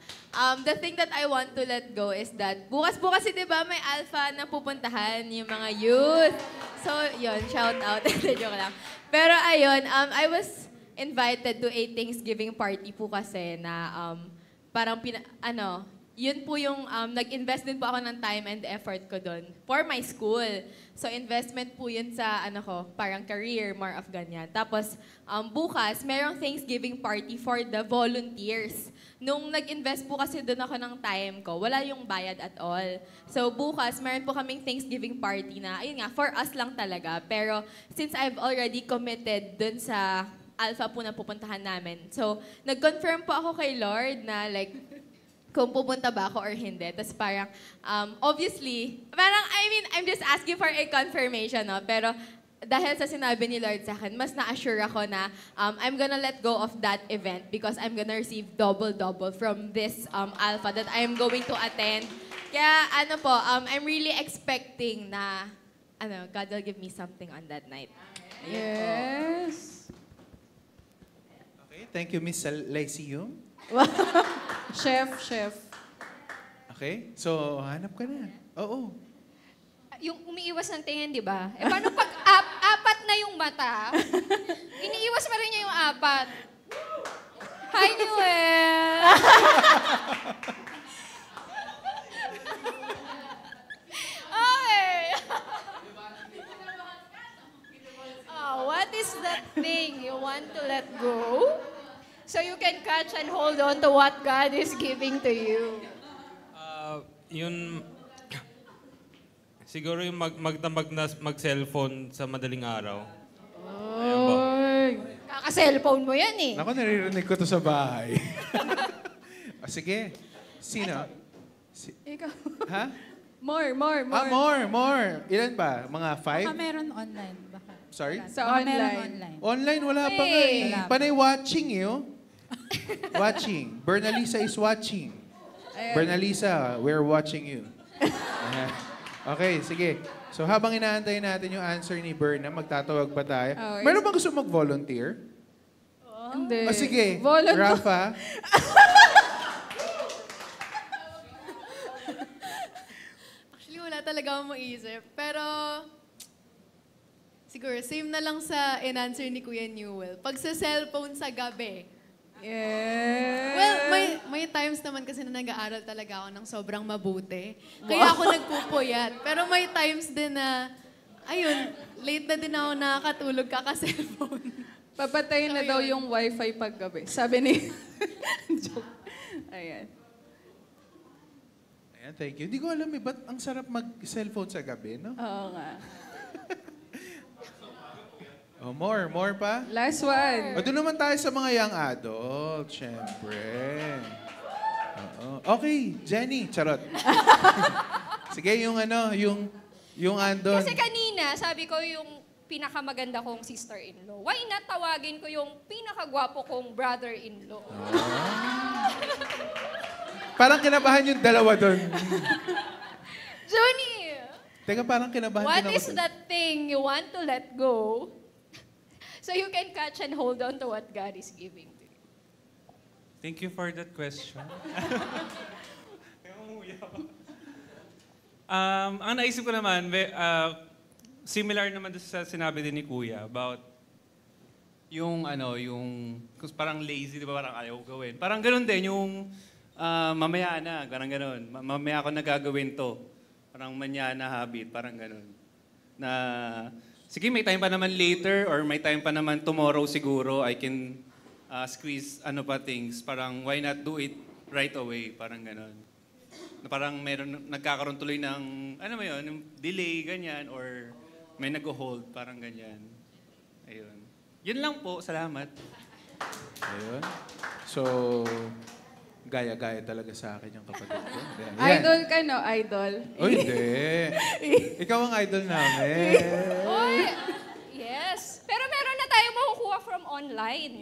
The thing that I want to let go is that, bukas kasi diba may alpha na pupuntahan yung mga youth. So, yun, shout out. Joke lang. Pero ayun, I was invited to a Thanksgiving party po kasi na parang yun po yung nag-invest din po ako ng time and effort ko doon for my school. So investment po yun sa parang career, more of ganyan. Tapos bukas, merong Thanksgiving party for the volunteers. Nung nag-invest po kasi doon ako ng time ko, wala yung bayad at all. So bukas, meron po kaming Thanksgiving party na, ayun nga, for us lang talaga. Pero since I've already committed doon sa Alpha po na pupuntahan namin. So nag-confirm po ako kay Lord na like, kung pupunta ba ako or hindi. Tapos parang, obviously, parang, I'm just asking for a confirmation, no? Pero dahil sa sinabi ni Lord sa akin, mas na-assure ako na I'm gonna let go of that event because I'm gonna receive double-double from this Alpha that I'm going to attend. Kaya, I'm really expecting na, God will give me something on that night. Yes. Okay, thank you, Miss Lyceum. Chef. Okay, so hanap ka na. Oo. Yung umiiwas ng tingin, di ba? Eh, paano pag apat na yung mata, iniiwas pa rin niya yung apat. Hi, Newell! Okay. What is that thing you want to let go? So you can catch and hold on to what God is giving to you. Yun, siguro yung magdamag na mag-cellphone sa madaling araw. Ayan ba? Kaka-cellphone mo yan eh. Ako, naririnig ko to sa bahay. Sige. Sino? Ikaw. Ha? More. More. Ilan ba? Mga Baka 5? meron online. Baka. Sorry? Sa Baka meron online. online. Online, wala pa nga eh. Wala pa. Panay watching yun. Watching. Bernalisa is watching. Bernalisa, we're watching you. Okay, sige. So habang inaantay natin yung answer ni Berna, magtatawag pa tayo. Okay. Meron bang gusto mag-volunteer? Hindi. O sige, Volunteer. Rafa. Actually, wala talaga akong maisip. Pero, siguro, same na lang sa in-answer ni Kuya Newell. Pag sa cellphone sa gabi. Yes. Well, may times naman kasi na nag-aaral talaga ako ng sobrang mabuti. Kaya ako nagpupuyat. Pero may times din na, ayun, late na din ako nakakatulog kaka-cellphone. Papatayin na daw yung wifi paggabi. Sabi ni... Joke. Ayan. Ayan, thank you. Hindi ko alam eh, ba't ang sarap mag-cellphone sa gabi, no? Oo nga. Oh, more pa? Last one. O, doon naman tayo sa mga young adult, syempre. Oo. Okay, Jenny, charot. Sige, yung andon. Kasi kanina, sabi ko yung pinakamaganda kong sister-in-law. Why not tawagin ko yung pinakagwapo kong brother-in-law? Parang kinabahan yung dalawa doon. Johnny! Teka, parang kinabahan What din ako is dun. that thing you want to let go? So you can catch and hold on to what God is giving to you. Thank you for that question. Ang naisip ko naman, similar naman doon sa sinabi din ni Kuya about yung kung parang lazy, di ba, parang ayaw gawin. Parang ganun din, yung mamaya na, parang ganun. Mamaya ako nagagawin to. Parang manyana habit, parang ganun. Na, sige, may time pa naman later or may time pa naman tomorrow siguro, I can squeeze ano pa things, parang why not do it right away, parang ganon. Na parang nagkakaroon tuloy ng, ano mo yun, yung delay, ganyan, or may nag-hold, parang ganyan. Ayun. Yun lang po, salamat. Ayun. So, gaya-gaya talaga sa akin yung kapatid ko. Ayan. Idol ka, no? Idol. Uy, hindi. Ikaw ang idol namin. Oy, yes. Pero meron na tayong makukuha from online.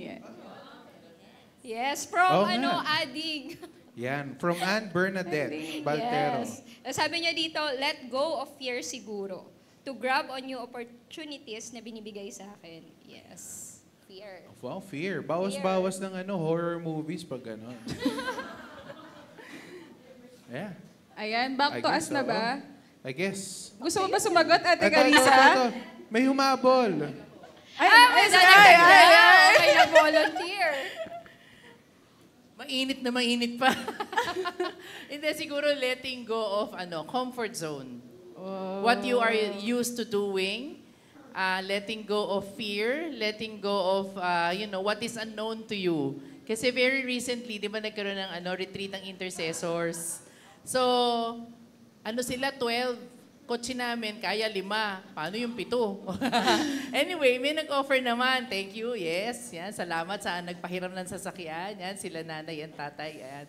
Yes, from Oo nga. adding. Yan, from Ann Bernadette Baltero. Yes. Sabi niya dito, let go of fear siguro. To grab on new opportunities na binibigay sa akin. Yes. Fear. Wow, fear. Bawas-bawas ng horror movies pag gano'n. Yeah. Ayan, back to us na oo. ba? I guess. Gusto mo ba sumagot, Ate Ito, Carissa? ito. May humabol. May dadagdag may na-volunteer. Mainit pa. Hindi, siguro letting go of comfort zone. What you are used to doing, letting go of fear, letting go of, what is unknown to you. Kasi very recently, di ba nagkaroon ng retreat ng intercessors. So, sila 12. Kotse namin, kaya 5. Paano yung 7? Anyway, may nag-offer naman. Thank you. Yes. Yan. Salamat sa nagpahiram ng sasakyan. Yan. Sila nanay and tatay. Yan.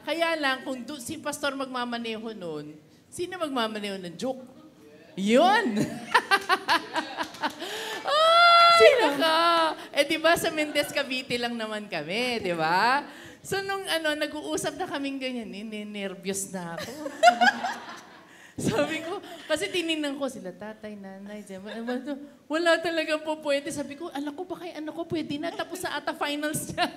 Kaya lang, kung si pastor magmamaneho nun, sino magmamaneho ng juke? Yun! Sino ka? Di ba sa Mendez Cavite lang naman kami, di ba? So nung nag-uusap na kaming ganyan, nervyos na ako. Sabi ko, kasi tinignan ko sila, tatay, nanay, wala talaga po pwede. Sabi ko, anak ko, baka yung anak ko pwede na, tapos sa ata finals niya.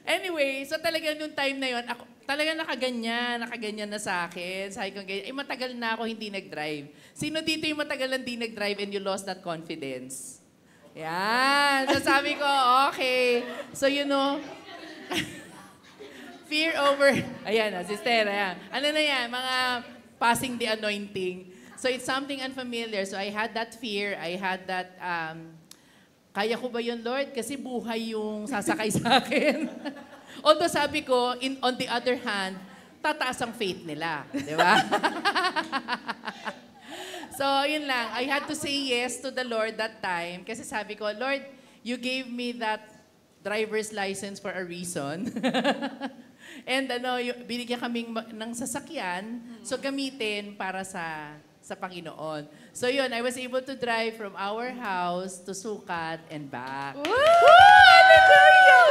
Anyway, so talaga nung time na yon, ako talaga nakaganyan na sa akin. Sabi ko, matagal na ako hindi nag-drive. Sino dito yung matagal na hindi nag-drive and you lost that confidence? Yan. So sabi ko, okay. So fear over, ayan, sister, ayan. Ano na yan, mga passing the anointing. So it's something unfamiliar. So I had that fear. I had that, kaya ko ba yun, Lord? Kasi buhay yung sasakay sa akin. Although sabi ko, on the other hand, tataas ang faith nila. Di ba? So yun lang. I had to say yes to the Lord that time. Kasi sabi ko, Lord, you gave me that driver's license for a reason. And binigyan kaming ng sasakyan, so gamitin para sa Panginoon. So yun, I was able to drive from our house to Sukat and back. Woo! Hallelujah!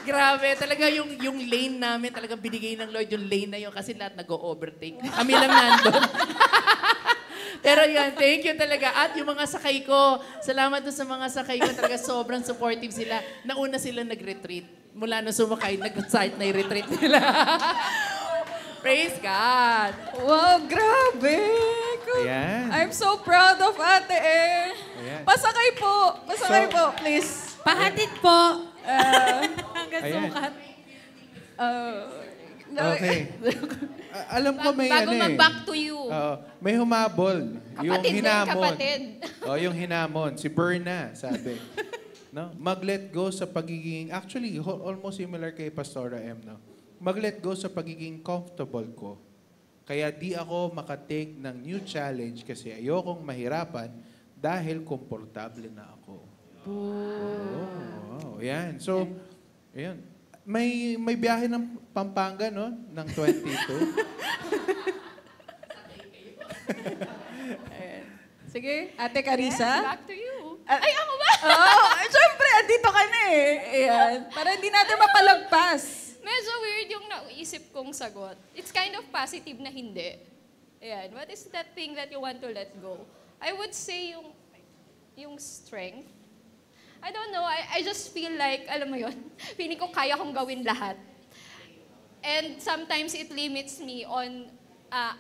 Grabe, talaga yung lane namin, talaga binigay ng Lord yung lane na yun kasi lahat nag-o-overtake. Kami lang nandun. Pero yan, thank you talaga. At yung mga sakay ko, salamat doon sa mga sakay ko, talaga sobrang supportive sila. Nauna sila nag-retreat. Mula nung sumakay, nag-site na yung retreat nila. Praise God! Wow, grabe! Ayan. I'm so proud of Ate Ayan. Pasakay po! Pasakay po, please. Pahatid po. Hanggang Ayan. sukat. Okay. Alam ko may Bago mag-back to you. may humabol. Yung Kapatid din, hinamon. kapatid. Yung hinamon. Si Berna, sabi. No? Mag-let go sa pagiging, actually, almost similar kay Pastora M, no? Mag-let go sa pagiging comfortable ko. Kaya di ako makatake ng new challenge kasi ayokong mahirapan dahil komportable na ako. Wow. Yan. So, ayan. May biyahe ng Pampanga, no? Ng 22. Sige, Ate Carissa. Yes, back to you. Ay, ako ba? Siyempre, andito ka na eh. Ayan. Para hindi natin mapalagpas. Medyo weird yung naisip kong sagot. It's kind of positive na hindi. Ayan. What is that thing that you want to let go? I would say yung strength. I don't know. I just feel like, alam mo yun, feeling ko kaya kong gawin lahat. And sometimes it limits me on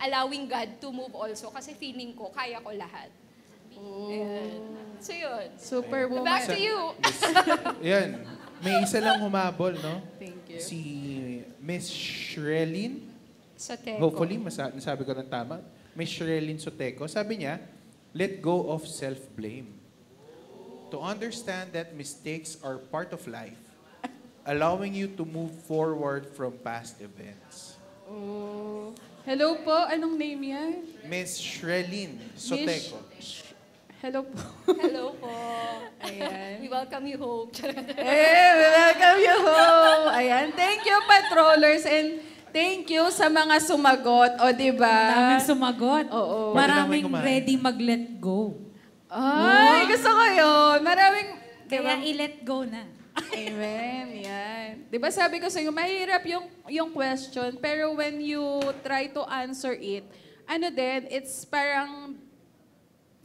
allowing God to move also kasi feeling ko kaya ko lahat. Ayan. So yun. Superwoman. Back to you. Yan. May isa lang humabol, no? Thank you. Si Miss Shrelyn. Soteco. Hopefully, nasabi ko ng tama. Miss Shrelyn Soteco. Sabi niya, let go of self-blame. to understand that mistakes are part of life, allowing you to move forward from past events. Oh. Hello po, anong name yan? Miss Shrelyn Soteco. Hello po. Hello po. Ayan. We welcome you home. We welcome you home. Ayan. Thank you, patrollers, and thank you sa mga sumagot. O, di ba? Maraming sumagot. Oo. Maraming kumain. ready mag-let go. Ay, gusto ko yun. Maraming, di ba? Kaya i-let go na. Amen. Yan. Di ba sabi ko sa iyo, mahirap yung question, pero when you try to answer it, ano din, it's parang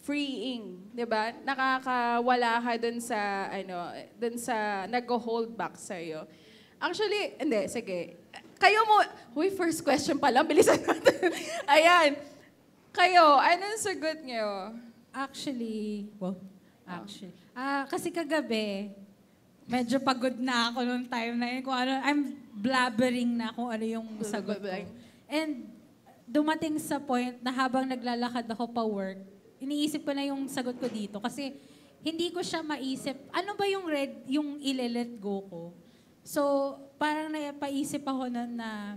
freeing, di ba? Nakakawala ka dun sa nag-hold back sa iyo. Actually, hindi, sige. Kayo mo, first question pa lang, bilisan natin. Ayan. Kayo, anong sagot niyo? Actually, kasi kagabi, medyo pagod na ako nung time na yun. Kung ano, I'm blabbering na kung ano yung sagot ko. And dumating sa point na habang naglalakad ako pa work, iniisip ko na yung sagot ko dito. Kasi hindi ko siya maisip, ano ba yung ile-let go ko? So, parang napaisip ako na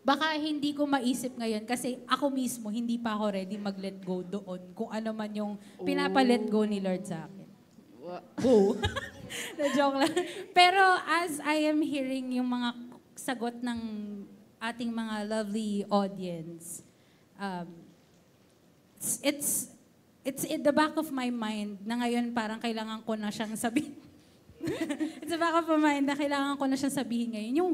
baka hindi ko maisip ngayon kasi ako mismo hindi pa ako ready mag-let go doon kung ano man yung pinapa-let go ni Lord sa akin. Go. Na-joke lang. Pero as I am hearing yung mga sagot ng ating mga lovely audience, it's in the back of my mind na ngayon parang kailangan ko na siyang sabihin. It's the back of my mind na kailangan ko na siyang sabihin ngayon. Yung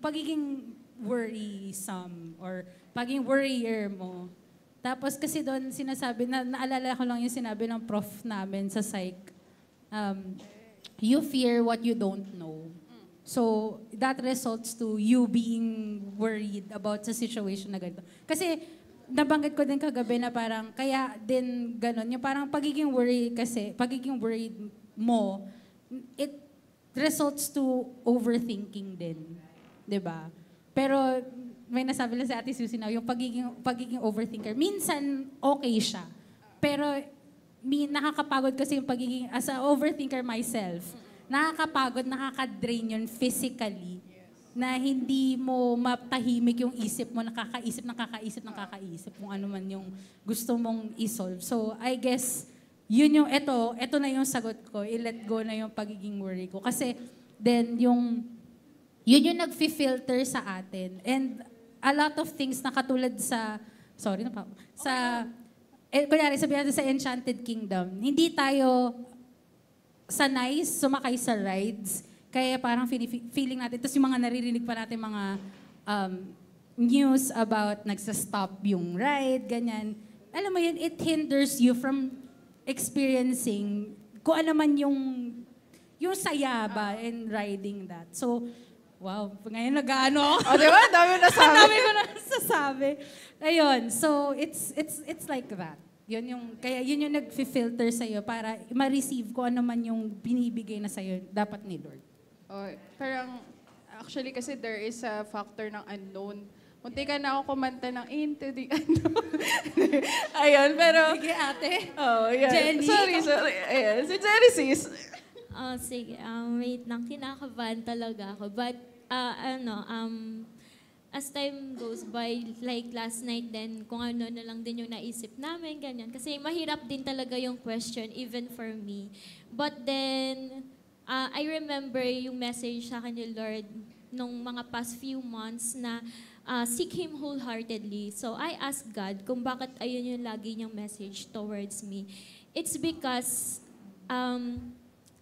pagiging worrisome or pagiging worrier mo. Tapos kasi doon sinasabi, naalala ko lang yung sinabi ng prof namin sa psych, you fear what you don't know. So, that results to you being worried about sa situation na ganito. Kasi, nabanggit ko din kagabi na parang, kaya din ganun, yung parang pagiging worried mo, it results to overthinking din. 'Di ba? Pero, may nasabi lang si Ate Susie na, yung pagiging overthinker, minsan okay siya. Pero, nakakapagod kasi yung pagiging, as an overthinker myself, nakakapagod, nakaka-drain yun physically, na hindi mo matahimik yung isip mo, nakakaisip kung ano man yung gusto mong isolve. So, I guess, yun yung, ito na yung sagot ko, i-let go na yung pagiging worry ko. Kasi, then, yun yung nag-filter sa atin. And, a lot of things na katulad kunyari, sabihin natin sa Enchanted Kingdom, hindi tayo sanay sumakay sa rides, kaya parang feeling natin, tapos yung mga naririnig pa natin mga news about nagsa-stop yung ride, ganyan. Alam mo yun, it hinders you from experiencing kung ano man yung saya ba in riding that. So, wow, ngayon nag-ano ako. O, di ba? Dami na sabi. Dami ko na nasasabi. Ayun, so it's like that. Kaya yun yung nag-filter sa'yo para ma-receive ko ano man yung binibigay na sa'yo dapat ni Lord. Oh, parang, actually kasi there is a factor ng unknown. Munti ka na ako kumanta ng Into the Unknown. Ayun, pero... Sige, ate. Oh, yeah. Jenny. Sorry. Ayan, si Jenny sis. Sige, wait lang, kinakabahan talaga ako. But, as time goes by, like last night din, kung ano na lang din yung naisip namin, ganyan. Kasi mahirap din talaga yung question, even for me. But then, I remember yung message sa akin ni Lord nung mga past few months na seek Him wholeheartedly. So, I asked God kung bakit ayun yung lagi niyang message towards me. It's because,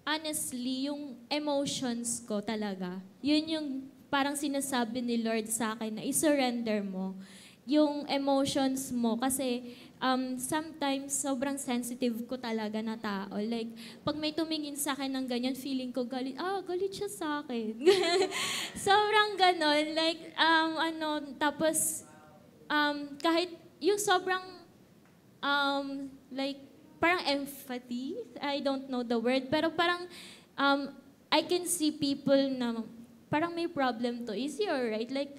honestly, yung emotions ko talaga, yun yung parang sinasabi ni Lord sa akin na i-surrender mo yung emotions mo. Kasi sometimes sobrang sensitive ko talaga na tao. Like, pag may tumingin sa akin ng ganyan, feeling ko galit siya sa akin. Sobrang ganon. Like, tapos, kahit yung sobrang, like, parang empathy, I don't know the word, pero parang I can see people na parang may problem to. Is he alright? Like,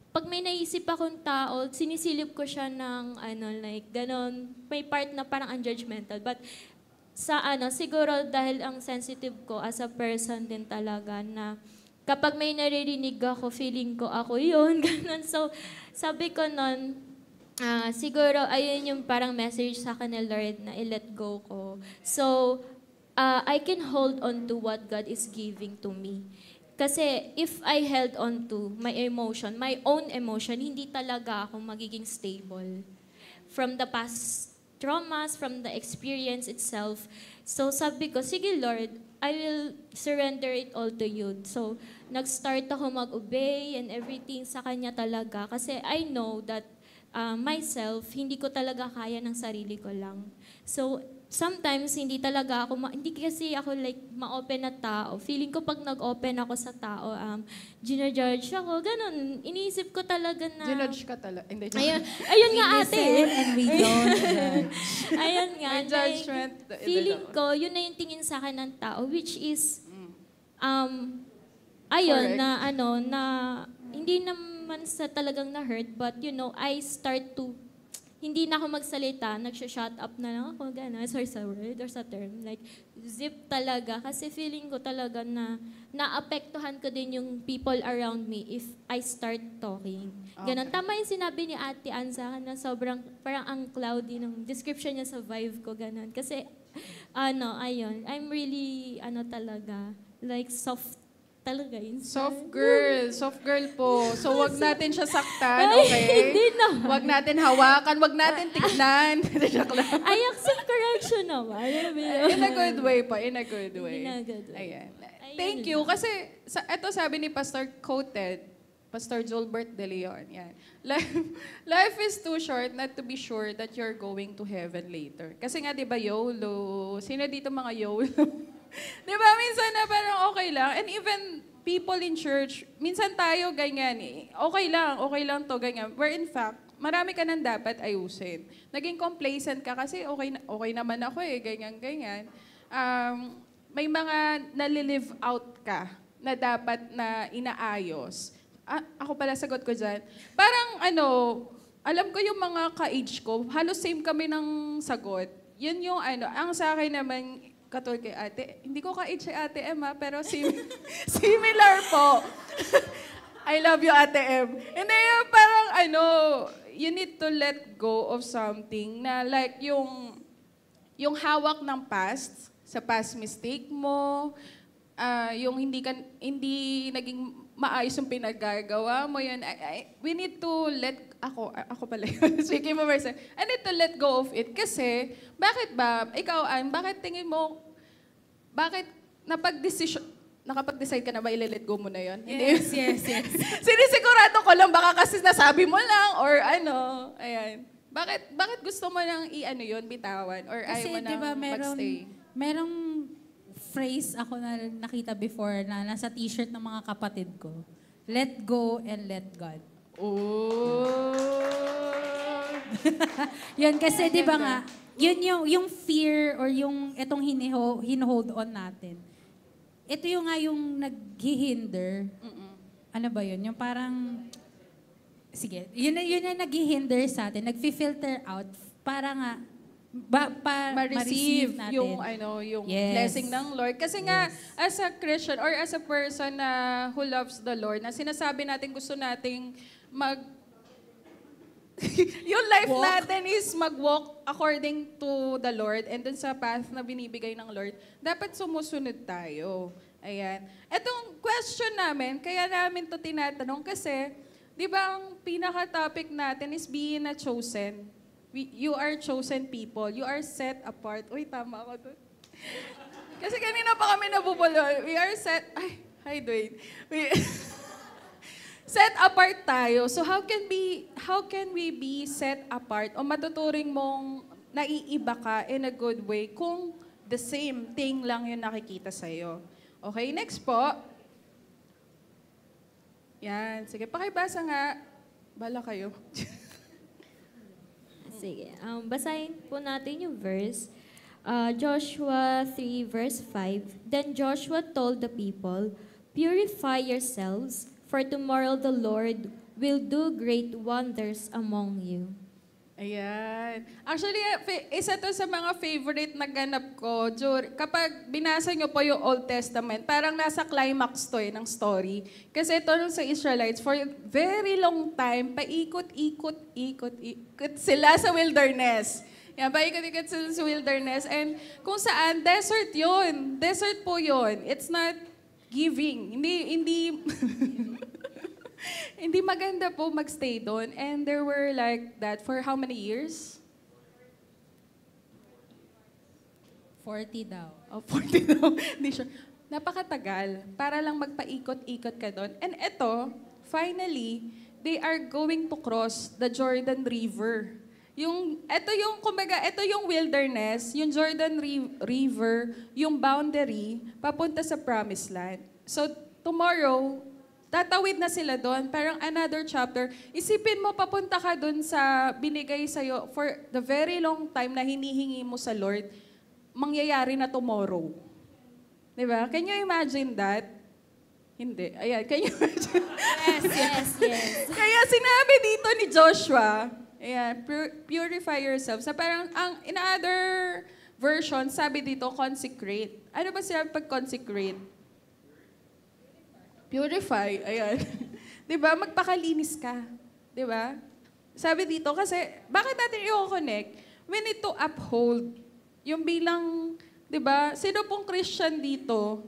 pag may naisip akong tao, sinisilip ko siya ng like, ganon. May part na parang unjudgmental. But siguro dahil ang sensitive ko as a person din talaga na kapag may naririnig ako, feeling ko ako yun, ganun. So, sabi ko nun, siguro ayun yung parang message sa akin ni Lord na i-let go ko. So, I can hold on to what God is giving to me. Kasi if I held on to my emotion, my own emotion, hindi talaga ako magiging stable. From the past traumas, from the experience itself. So sabi ko, sige Lord, I will surrender it all to you. So nag-start ako mag-obey and everything sa Kanya talaga. Kasi I know that myself, hindi ko talaga kaya ng sarili ko lang. So sometimes, hindi talaga ako, hindi kasi ako like ma-open na tao. Feeling ko pag nag-open ako sa tao, ginajudge ako, ganun. Iniisip ko talaga na... Ginudge ka talaga. Hindi, ayun nga ate. And we don't judge. Ayun nga. May judgment. Feeling ko, yun na yung tingin sa akin ng tao, which is, ayun, Correct. na hindi naman sa talagang na-hurt, but I start to hindi na ako magsalita, nagsha-shut up na lang ako, gano'n, sorry sa word or sa term. Like, zip talaga. Kasi feeling ko talaga na naapektuhan ko din yung people around me if I start talking. Ganon. Tama yung sinabi ni Ate Ann sa akin na sobrang, parang ang cloudy ng description niya sa vibe ko, ganon. Kasi, ayun, I'm really, talaga, like soft talaga yun. Soft girl po. So, wag natin siya saktan, okay? Hindi na. Wag natin hawakan, wag natin tignan. Joke lang. I accept correction naman. In a good way pa, in a good way. In a good way. Ayan. Thank you. Kasi, ito sabi ni Pastor quoted, Pastor Jolbert De Leon, yan. Life is too short not to be sure that you're going to heaven later. Kasi nga, di ba, YOLO? Sino dito mga YOLO? Di ba, minsan na parang okay lang. And even people in church, minsan tayo ganyan eh. Okay lang to, ganyan. Where in fact, marami ka nang dapat ayusin. Naging complacent ka kasi okay naman ako eh, ganyan. May mga nalilive out ka na dapat na inaayos. Ako pala sagot ko dyan. Parang alam ko yung mga ka-age ko, halos same kami ng sagot. Yun yung ang sa akin naman, katulad kay ate, hindi ko ka-age si ate Emma, pero similar po. I love you, ate Em. Hindi, parang you need to let go of something na like yung hawak ng past, sa past mistake mo, yung hindi naging maayos yung pinagagawa mo yun. We need to ako pala yun. Speaking of myself, I need to let go of it. Kasi, bakit ba, ikaw, Ann, bakit tingin mo, bakit nakapag-decide ka na ba i-let go mo na yun? Yes. Sinisigurado ko lang, baka kasi nasabi mo lang, or ayan. Bakit gusto mo nang yun, bitawan? Or Kasi, ayaw mo nang diba, magstay? merong phrase ako na nakita before na nasa t-shirt ng mga kapatid ko. Let go and let God. Yun kasi 'di ba nga, yun yung fear or yung etong hinohold on natin. Ito yung nga yung naghihinder. Ano ba yun? Yung parang sige, yun na naghihinder sa atin, nagfi-filter out para nga ma-receive natin. yung Yes. blessing ng Lord. Kasi nga, as a Christian or as a person na who loves the Lord, na sinasabi natin gusto nating yung life natin is mag-walk according to the Lord and dun sa path na binibigay ng Lord, dapat sumusunod tayo. Ayan. Etong question namin, kaya namin to tinatanong kasi, di ba ang pinaka-topic natin is being a chosen. You are chosen people. You are set apart. Uy, tama ako doon. Kasi kanina pa kami nabubulo. We are set... Ay, hi, Dwayne. Set apart tayo. So how can we be set apart o matuturing mong naiiba ka in a good way kung the same thing lang yung nakikita sa'yo? Okay, next po. Yan. Sige, pakibasa nga. Bala kayo. Sige, basahin po natin yung verse. Joshua 3 verse 5. Then Joshua told the people, "Purify yourselves, for tomorrow the Lord will do great wonders among you." Ayan. Actually, isa to sa mga favorite na ganap ko. Kapag binasa nyo po yung Old Testament, parang nasa climax to ng story. Kasi ito nung sa Israelites, for a very long time, paikot-ikot sila sa wilderness. Yan, paikot-ikot sila sa wilderness. And kung saan, desert yun. Desert po yun. It's not giving. Hindi hindi maganda po magstay doon. And there were like that for how many years? 40 daw. Oh, 40 daw. Hindi sure. Napakatagal. Para lang magpaikot-ikot ka doon. And eto, finally, they are going to cross the Jordan River. Ito yung wilderness, yung Jordan River, yung boundary, papunta sa Promised Land. So, tomorrow, tatawid na sila doon, parang another chapter. Isipin mo, papunta ka doon sa binigay sa'yo for the very long time na hinihingi mo sa Lord, mangyayari na tomorrow. Diba? Can you imagine that? Hindi. Ayan, can you imagine? Yes. Kaya sinabi dito ni Joshua, ayan, purify yourself. So parang, in other version, sabi dito, consecrate. Ano ba sinabi pag consecrate? Purify, ayan. Diba? Magpakalinis ka. Diba? Sabi dito, kasi, bakit natin i-connect? We need to uphold yung bilang, diba? Sino pong Christian dito?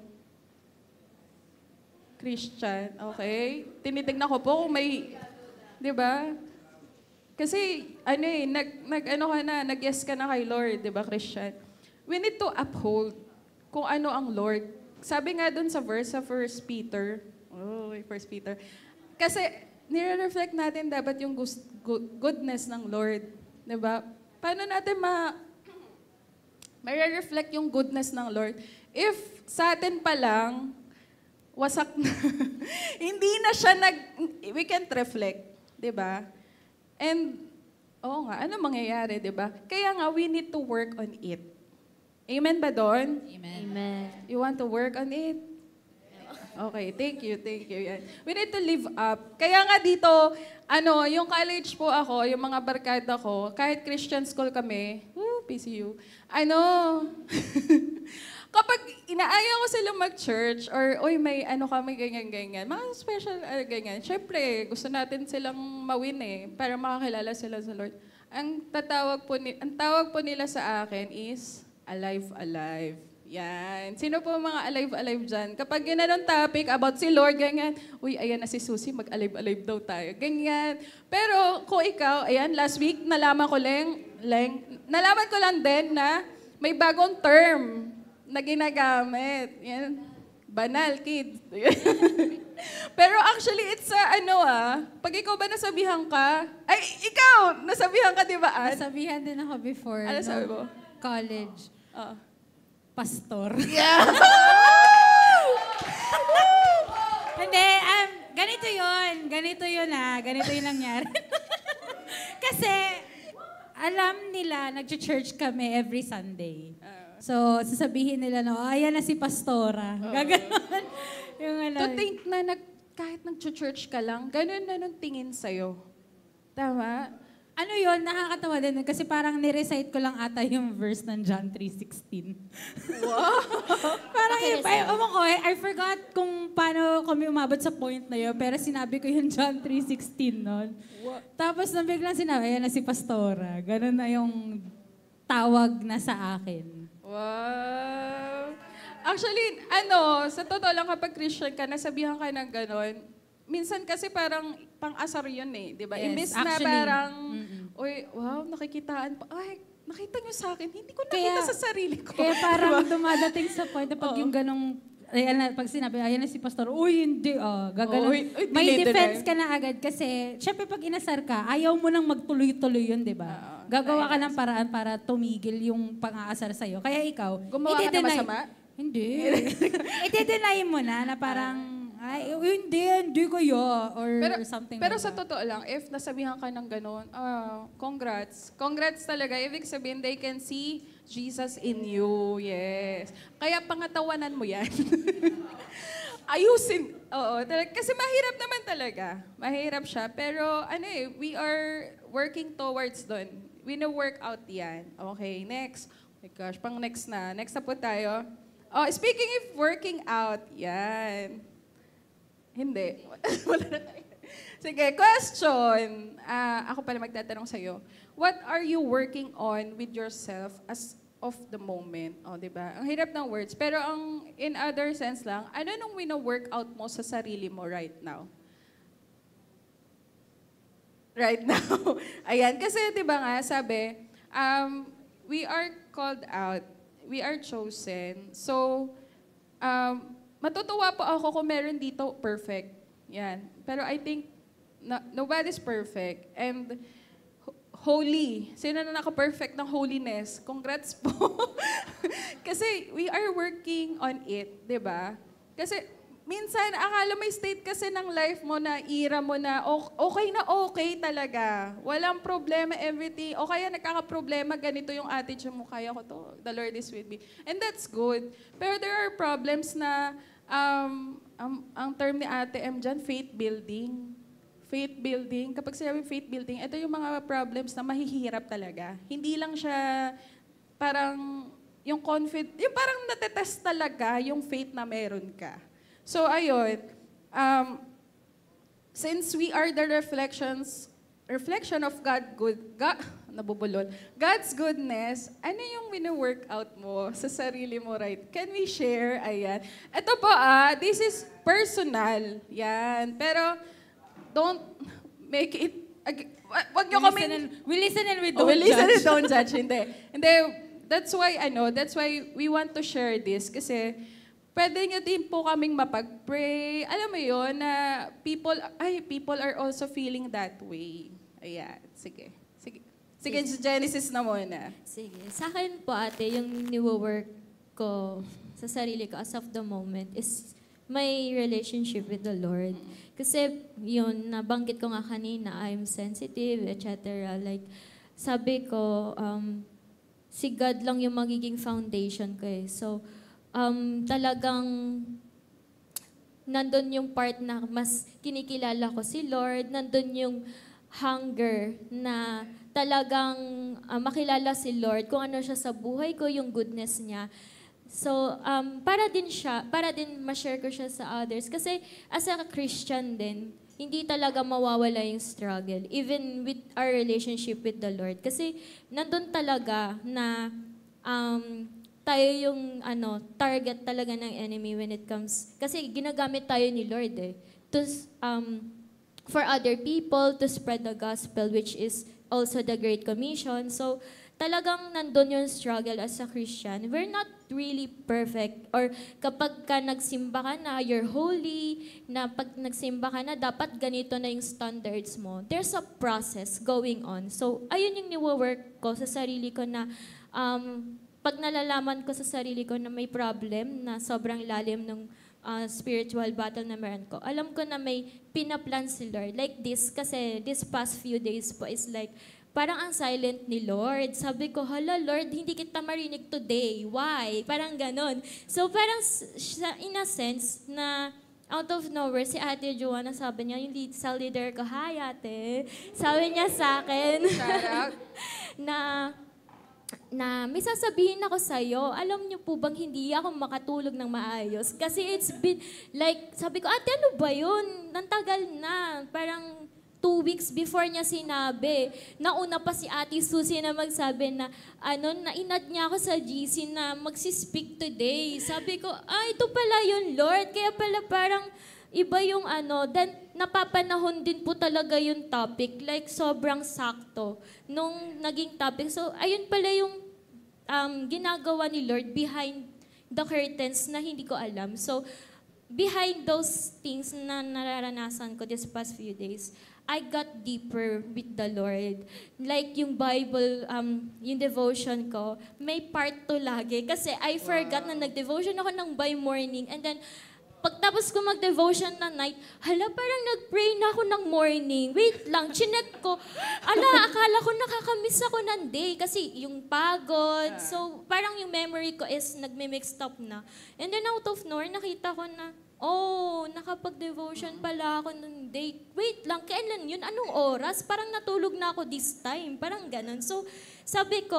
Christian, okay? Tinitignan ko po kung may, diba? Kasi, nag-yes ka na kay Lord, diba, Christian? We need to uphold kung ano ang Lord. Sabi nga dun sa verse sa 1 Peter, 1 Peter, kasi nire-reflect natin dapat yung goodness ng Lord. Diba? Paano natin ma-reflect yung goodness ng Lord? If sa atin pa lang, wasak na, hindi na siya we can't reflect. Diba? And, oo nga, ano mangyayari, diba? Kaya nga, we need to work on it. Amen ba doon? Amen. You want to work on it? Okay, thank you. Yan. We need to live up. Kaya nga dito, yung college po ako, yung mga barkada ko, kahit Christian school kami, PCU, kapag inaaya ko sila mag-church, or, may kami, ganyan, mga special, ganyan, syempre, gusto natin silang mawin para makakilala sila sa Lord. Ang tawag po nila sa akin is, alive. Yan. Sino po mga alive dyan? Kapag ginanong topic about si Lord, ganyan, ayan na si Susie, mag-alive daw tayo. Ganyan. Pero kung ikaw, ayan, last week, nalaman ko lang din na may bagong term na ginagamit. Yan. Banal, kids. Pero actually, it's pag ikaw ba nasabihan ka, ikaw, nasabihan ka, di ba, Ann? Nasabihan din ako before. Ano sabi mo? College. Pastor. Yeah! Hindi, ganito yun ganito yun nangyari. Kasi, alam nila, nag-church kami every Sunday. So, sasabihin nila, ayan na si Pastora. Gaganon. To think na kahit nag-church ka lang, ganun na nung tingin sa'yo. Tama? Ano yun, nakakatawa din kasi parang nirecite ko lang ata yung verse ng John 3:16. Wow! Parang I forgot kung paano kami umabot sa point na yun, pero sinabi ko yung John 3:16 nun. Tapos nang biglang sinabi, ayan na si Pastora. Ganun na yung tawag na sa akin. Wow! Actually, sa totoo lang kapag Christian ka, nasabihan ka ng ganon, minsan kasi parang pang-asar yun di ba? Yes, Imbis na parang, wow, nakikitaan pa. Nakita niyo sa akin, hindi ko nakita sa sarili ko. Kaya parang dumadating sa point na pag yung ganong, pag sinabi, ayan na si Pastor, hindi, gaganon. May defense ka na agad kasi, syempre pag inasar ka, ayaw mo nang magtuloy-tuloy yun, di ba? Gagawa ka ng paraan para tumigil yung pang-aasar sa'yo. Kaya ikaw, gumawa ka na masama? Hindi. I-deny mo na parang, hindi kayo, or something pero like sa that. totoo lang, if nasabihan ka ng gano'n, congrats. Congrats talaga. Ibig sabihin, they can see Jesus in you. Yes. Kaya pangatawanan mo yan. ayusin. Oo, kasi mahirap naman talaga. Mahirap siya. Pero we are working towards doon. Wino-work out yan. Okay, next. Oh my gosh, pang next na. Next na po tayo. Oh, speaking of working out, yan. Hindi. Wala na tayo. Sige, question. Ako pala magtatanong sa'yo. What are you working on with yourself as of the moment? O, diba? Ang hirap ng words. Pero in other sense lang, ano nung wino-workout mo sa sarili mo right now? Right now. Ayan. Kasi, diba nga, sabi, we are called out. We are chosen. So, matutuwa po ako kung meron dito perfect. Yan. Pero I think, nobody's perfect. And, holy. Sino na naka-perfect ng holiness? Congrats po. Kasi we are working on it, di ba? Kasi minsan, akala may state kasi ng life mo na era mo na okay talaga. Walang problema, everything. O kaya nagkakaproblema, ganito yung attitude mo, kaya ko to. The Lord is with me. And that's good. Pero there are problems na, ang term ni Ate M dyan, faith building. Faith building, kapag sinabing faith building, ito yung mga problems na mahihirap talaga. Hindi lang siya parang yung parang natetest talaga yung faith na meron ka. So ayun, since we are the reflection of God's goodness, ano yung wino-workout mo sa sarili mo, right? Can we share? Ayan. Ito po, this is personal. Yan. Pero, don't make it... Wag nyo kami... We listen and we don't don't we listen judge. and don't judge. Hindi. That's why we want to share this. Kasi pwede nyo din po kaming mapag-pray. Alam mo yun, na people are also feeling that way. Ayan. Sige, Genesis na muna. Sige. Sa akin po, ate, yung niwo-work ko sa sarili ko as of the moment is my relationship with the Lord. Kasi yun, nabanggit ko nga kanina, I'm sensitive, etc. Like, sabi ko, si God lang yung magiging foundation ko eh. So, talagang nandun yung part na mas kinikilala ko si Lord, nandun yung hunger na talagang makilala si Lord, kung ano siya sa buhay ko, yung goodness niya. So, para din ma-share ko siya sa others. Kasi as a Christian din, hindi talaga mawawala yung struggle, even with our relationship with the Lord. Kasi nandun talaga na tayo yung target talaga ng enemy when it comes, kasi ginagamit tayo ni Lord to, for other people, to spread the gospel, which is also the Great Commission. So, talagang nandun yung struggle as a Christian. We're not really perfect. Or kapag ka nagsimba ka na, you're holy, na pag nagsimba ka na, dapat ganito na yung standards mo. There's a process going on. So, ayun yung niwo-work ko sa sarili ko na pag nalalaman ko sa sarili ko na may problem na sobrang lalim ng spiritual battle na meron ko, alam ko na may pinaplan si Lord. Like this, kasi this past few days po is like, parang ang silent ni Lord. Sabi ko, hala Lord, hindi kita marinig today. Why? Parang ganon. So parang in a sense na out of nowhere, si Ate Joanna sabi niya, yung cell leader ko, hi ate. Sabi niya sa akin, na may sasabihin ako sa'yo, alam niyo po bang hindi ako makatulog ng maayos? Kasi it's been, like, sabi ko, ate, ano ba yun? Nantagal na. Parang 2 weeks before niya sinabi. Nauna pa si Ate Susie na magsabi na, na-inad niya ako sa GC na magsispeak today. Sabi ko, ito pala yun, Lord. Kaya pala parang iba yung then napapanahon din po talaga yung topic. Like, sobrang sakto nung naging topic. So, ayun pala yung ginagawa ni Lord behind the curtains na hindi ko alam. So, behind those things na nararanasan ko this past few days, I got deeper with the Lord. Like yung Bible, yung devotion ko, may part 2 lagi. Kasi I forgot na nag-devotion ako ng by morning. And then, pagtapos ko mag-devotion na night, parang nag-pray na ako ng morning. Wait lang, chinek ko. Akala ko nakakamiss ako ng day. Kasi yung pagod. So, parang yung memory ko is nagme-mixed up na. And then out of nowhere, nakita ko na, oh, nakapag-devotion pala ako nung day. Wait lang, kailan yun? Anong oras? Parang natulog na ako this time. Parang ganun. So, sabi ko,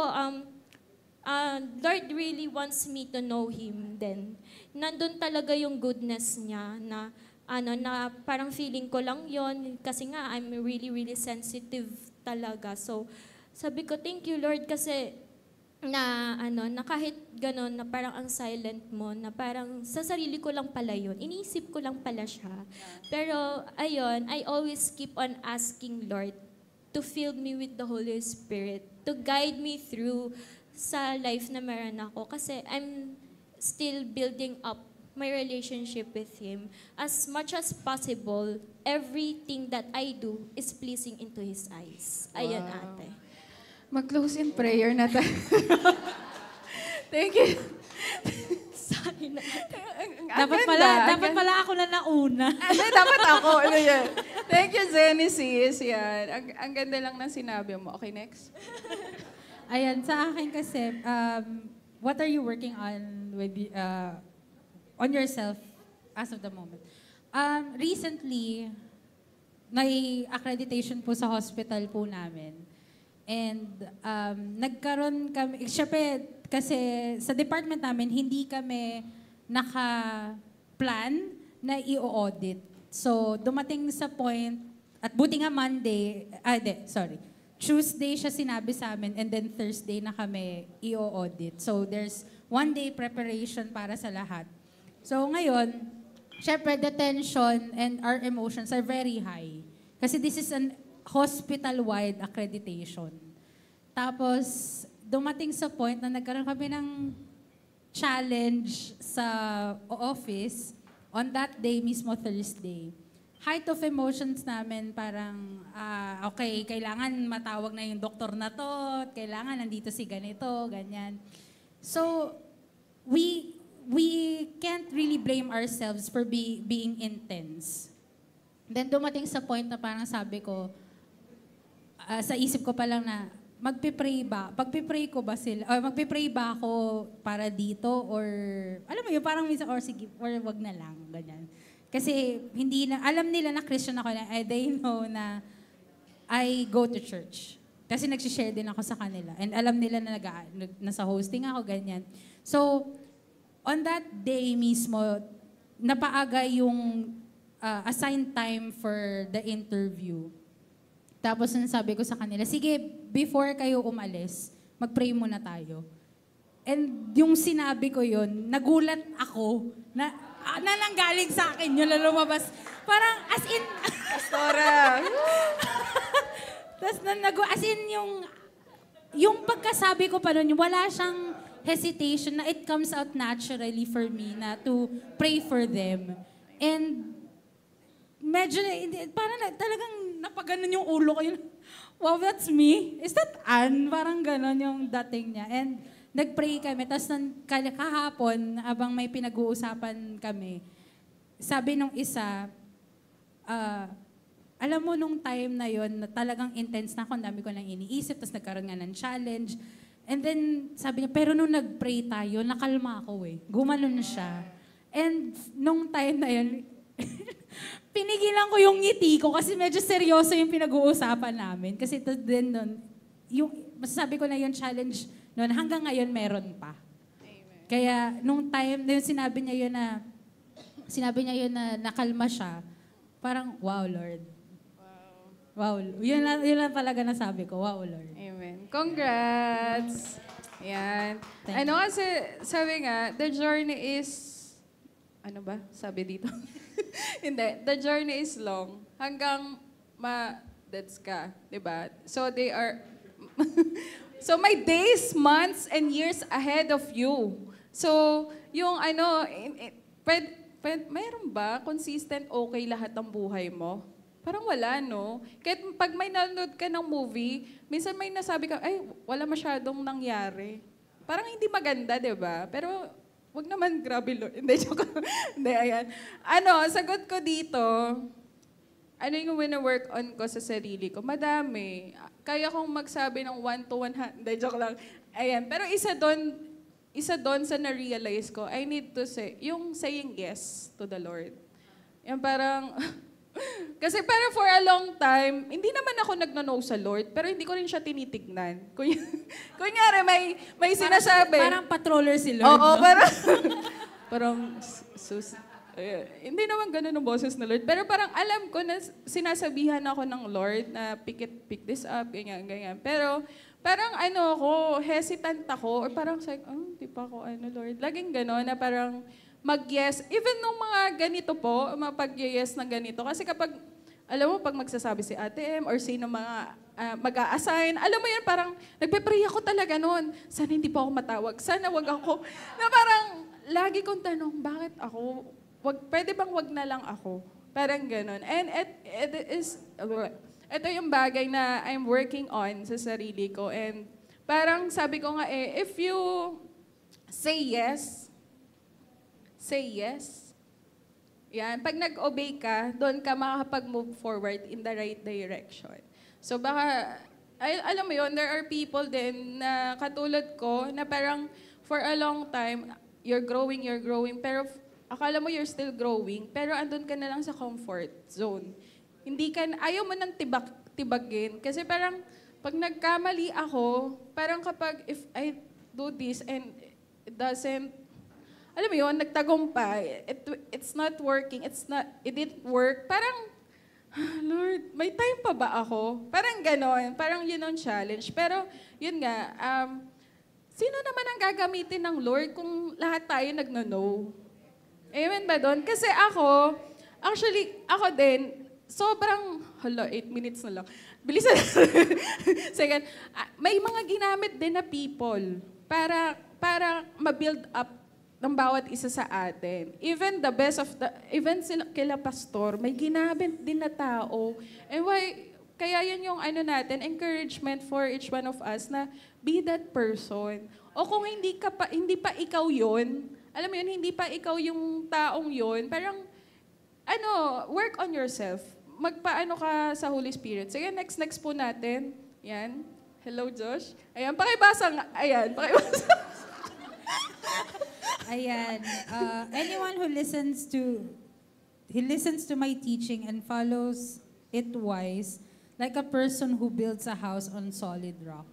Lord really wants me to know Him then. Nandun talaga yung goodness niya na na parang feeling ko lang yon kasi nga I'm really, really sensitive talaga. So, sabi ko, thank you Lord kasi na kahit gano'n, na parang ang silent mo, na parang sa sarili ko lang pala yun. Iniisip ko lang pala siya. Pero, ayun, I always keep on asking Lord to fill me with the Holy Spirit, to guide me through sa life na meron ako. Kasi I'm still building up my relationship with Him. As much as possible, everything that I do is pleasing into His eyes. Ayun, ate. Mag-close in prayer na tayo. Thank you. Sorry na. Dapat pala ako na nauna. Dapat ako. Ano yan? Thank you, Genesis. Yan. Ang ganda lang ng sinabi mo. Okay, next. Ayan, sa akin kasi, what are you working on with on yourself as of the moment? Recently, may accreditation po sa hospital po namin. And nagkaroon kami, syempre, kasi sa department namin, hindi kami naka-plan na i-audit. So, dumating sa point, at buti nga Tuesday siya sinabi sa amin, and then Thursday na kami i-audit. So, there's 1 day preparation para sa lahat. So, ngayon, syempre, the tension and our emotions are very high. Kasi this is an hospital-wide accreditation. Tapos, dumating sa point na nagkaroon kami ng challenge sa office on that day mismo, Thursday. Height of emotions namin parang, okay, kailangan matawag na yung doktor na to, kailangan nandito si ganito, ganyan. So, we can't really blame ourselves for being intense. Then dumating sa point na parang sabi ko, sa isip ko pa lang na, pagpipray ko ba sila, or magpipray ba ako para dito, or, alam mo yun, parang minsan, or sige, or wag na lang, ganyan. Kasi alam nila na Christian ako, na they know na I go to church. Kasi nagsishare din ako sa kanila. And alam nila na nasa hosting ako, ganyan. So, on that day mismo, napaaga yung assigned time for the interview. Tapos sabi ko sa kanila, sige, before kayo umalis, mag-pray muna tayo. And yung sinabi ko yun, nagulat ako na nanggaling sa akin yun, lumabas. Parang as in... Pastora! Tapos as in yung pagkasabi ko pa nun, wala siyang hesitation na it comes out naturally for me na to pray for them. And medyo, parang talagang napaganon yung ulo ko yun. Wow, that's me? Is that Anne? Parang ganon yung dating niya. And nag-pray kami. Tapos kahapon, abang may pinag-uusapan kami, sabi nung isa, alam mo nung time na yon na talagang intense na ako, ang dami ko nang iniisip, tapos nagkaroon nga ng challenge. And then sabi niya, pero nung nag-pray tayo, nakalma ako eh. Gumanon siya. And nung time na yon, pinigilan ko yung ngiti ko kasi medyo seryoso yung pinag-uusapan namin. Kasi din nun, masasabi ko na yung challenge nun, hanggang ngayon meron pa. Amen. Kaya nung time na yun, sinabi niya yun na nakalma siya, parang, wow, Lord. Wow. Yun lang talaga nasabi ko, wow, Lord. Amen. Congrats! Yan. Kasi, sabi nga, the journey is, ano ba? Sabi dito. Hindi. The journey is long. Hanggang ma-deads ka. Diba? So, they are... so, may days, months, and years ahead of you. So, yung mayroon ba consistent okay lahat ng buhay mo? Parang wala, no? Kahit pag may nanonood ka ng movie, minsan may nasabi ka, ay, wala masyadong nangyari. Parang hindi maganda, di ba? Pero, wag naman, grabe, Lord. Hindi, joke. Hindi, ayan. Sagot ko dito, ano yung wina-work on ko sa sarili ko? Madami. Kaya kong magsabi ng 1 to 100. Hindi, joke lang. Ayan. Pero isa doon, isa doon sa na-realize ko, I need to say, yung saying yes to the Lord. Yung parang, kasi para for a long time, hindi naman ako nagno-no sa Lord, pero hindi ko rin siya tinitignan. Kunyari, may sinasabi. Parang patroller si Lord, Oo, no? parang, hindi naman ganun ang boses ng Lord. Pero parang alam ko na sinasabihan ako ng Lord na pick this up, ganyan, ganyan. Pero parang hesitant ako, or parang di pa ako Lord. Laging gano'n na parang mag-yes. Even nung mga ganito po, mapag-yes na ganito. Kasi kapag, alam mo, pag magsasabi si Ate M or sino mga mag-a-assign, alam mo yan, parang nagpe-pray ako talaga noon. Sana hindi pa ako matawag. Sana wag ako. Na parang, lagi kong tanong, bakit ako? Pwede bang wag na lang ako? Parang gano'n. And ito yung bagay na I'm working on sa sarili ko. And parang sabi ko nga if you say yes, yan, pag nag-obey ka, doon ka makakapag-move forward in the right direction. So baka, alam mo yun, there are people din na katulad ko na parang for a long time, you're growing, pero akala mo you're still growing, pero andun ka na lang sa comfort zone. Ayaw mo nang tibagin. Kasi parang, pag nagkamali ako, parang kapag if I do this and it doesn't, alam mo yun, nagtagumpay, it's not working, it didn't work, parang, Lord, may time pa ba ako? Parang ganon, parang yun ang challenge. Pero, yun nga, sino naman ang gagamitin ng Lord kung lahat tayo nagno-no? Amen ba doon? Kasi ako din, sobrang, 8 minutes na lang. Bilisan. Second, may mga ginamit din na people para ma-build up ng bawat isa sa atin. Even kila pastor, may ginamit din na tao. And kaya yun yung natin, encouragement for each one of us na be that person. O kung hindi pa ikaw yun, alam mo yun, hindi pa ikaw yung taong yun, parang, work on yourself. Magpaano ka sa Holy Spirit. Sige, next po natin. Yan. Hello, Josh. Ayan, pakibasa nga. Ayan, pakibasa. Ayan. Anyone who listens to my teaching and follows it wise, like a person who builds a house on solid rock.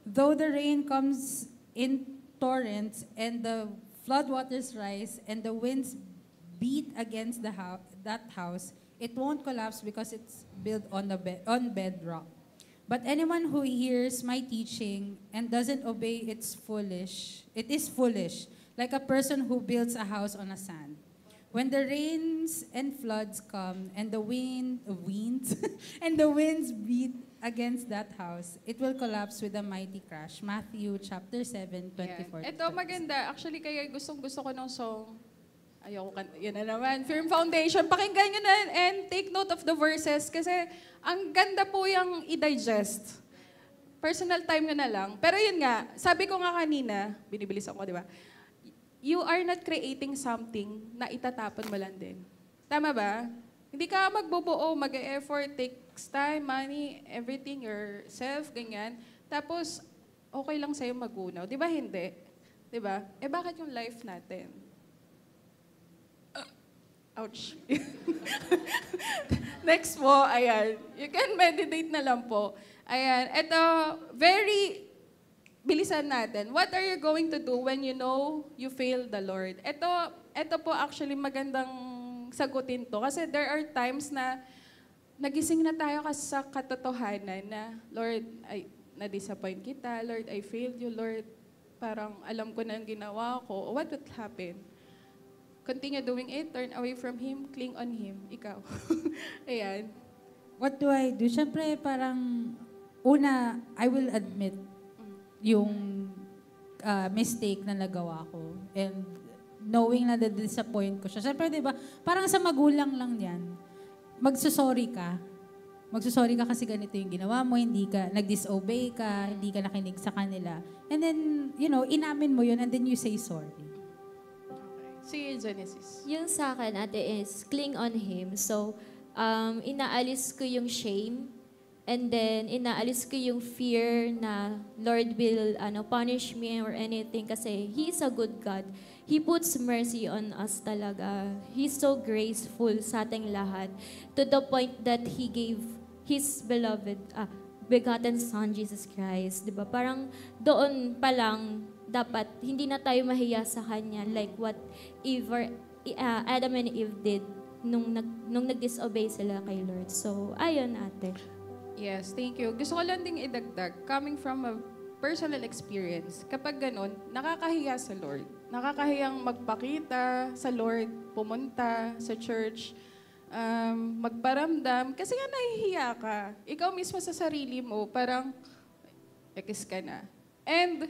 Though the rain comes in torrents and the floodwaters rise and the winds beat against that house, it won't collapse because it's built on bedrock. But anyone who hears my teaching and doesn't obey, it is foolish, like a person who builds a house on a sand. When the rains and floods come and the winds and the winds beat against that house, it will collapse with a mighty crash. Matthew chapter 7, 24. Ito maganda. Actually, kaya gustong-gusto ko ng song. Yan na naman. Firm Foundation. Pakinggan nyo na and take note of the verses kasi ang ganda po yung i-digest. Personal time nyo na lang. Pero yun nga, sabi ko nga kanina, binibilis ako, di ba? You are not creating something na itatapon mo lang din. Tama ba? Hindi ka magbubuo, mag-e-effort, takes time, money, everything, yourself, ganyan. Tapos, okay lang sa'yo magunaw. Di ba hindi? Di ba? Bakit yung life natin? Ouch. Next po, ayan. You can meditate na lang po. Ayan. Ito, bilisan natin. What are you going to do when you know you failed the Lord? Ito po actually magandang sagutin to. Kasi there are times na nagising na tayo sa katotohanan na, Lord, na-disappoint kita. Lord, I failed you. Lord, parang alam ko na ang ginawa ko. What would happen? Continue doing it, turn away from Him, cling on Him. Ikaw. Ayan. What do I do? Siyempre, parang, una, I will admit yung mistake na nagawa ko. And knowing na na-disappoint ko siya. Siyempre, di ba, parang sa magulang lang yan, magsusorry ka. Magsusorry ka kasi ganito yung ginawa mo, hindi ka, nag-disobey ka, hindi ka nakinig sa kanila. And then, inamin mo yun, and then you say sorry. Si Genesis. Yung sa akin, ate, is cling on Him. So, inaalis ko yung shame And then, inaalis ko yung fear na Lord will punish me or anything kasi He is a good God. He puts mercy on us talaga. He's so graceful sa ating lahat to the point that He gave His begotten Son, Jesus Christ. Diba? Parang doon pa lang, dapat hindi na tayo mahiya sa Kanya like what Adam and Eve did nung nag-disobey sila kay Lord. So, ayun ate. Yes, thank you. Gusto ko lang ding idagdag, coming from a personal experience, kapag ganun, nakakahiya sa Lord. Nakakahiyang magpakita sa Lord, pumunta sa church, magparamdam, kasi nga nahihiya ka. Ikaw mismo sa sarili mo, parang, ekis ka na. And,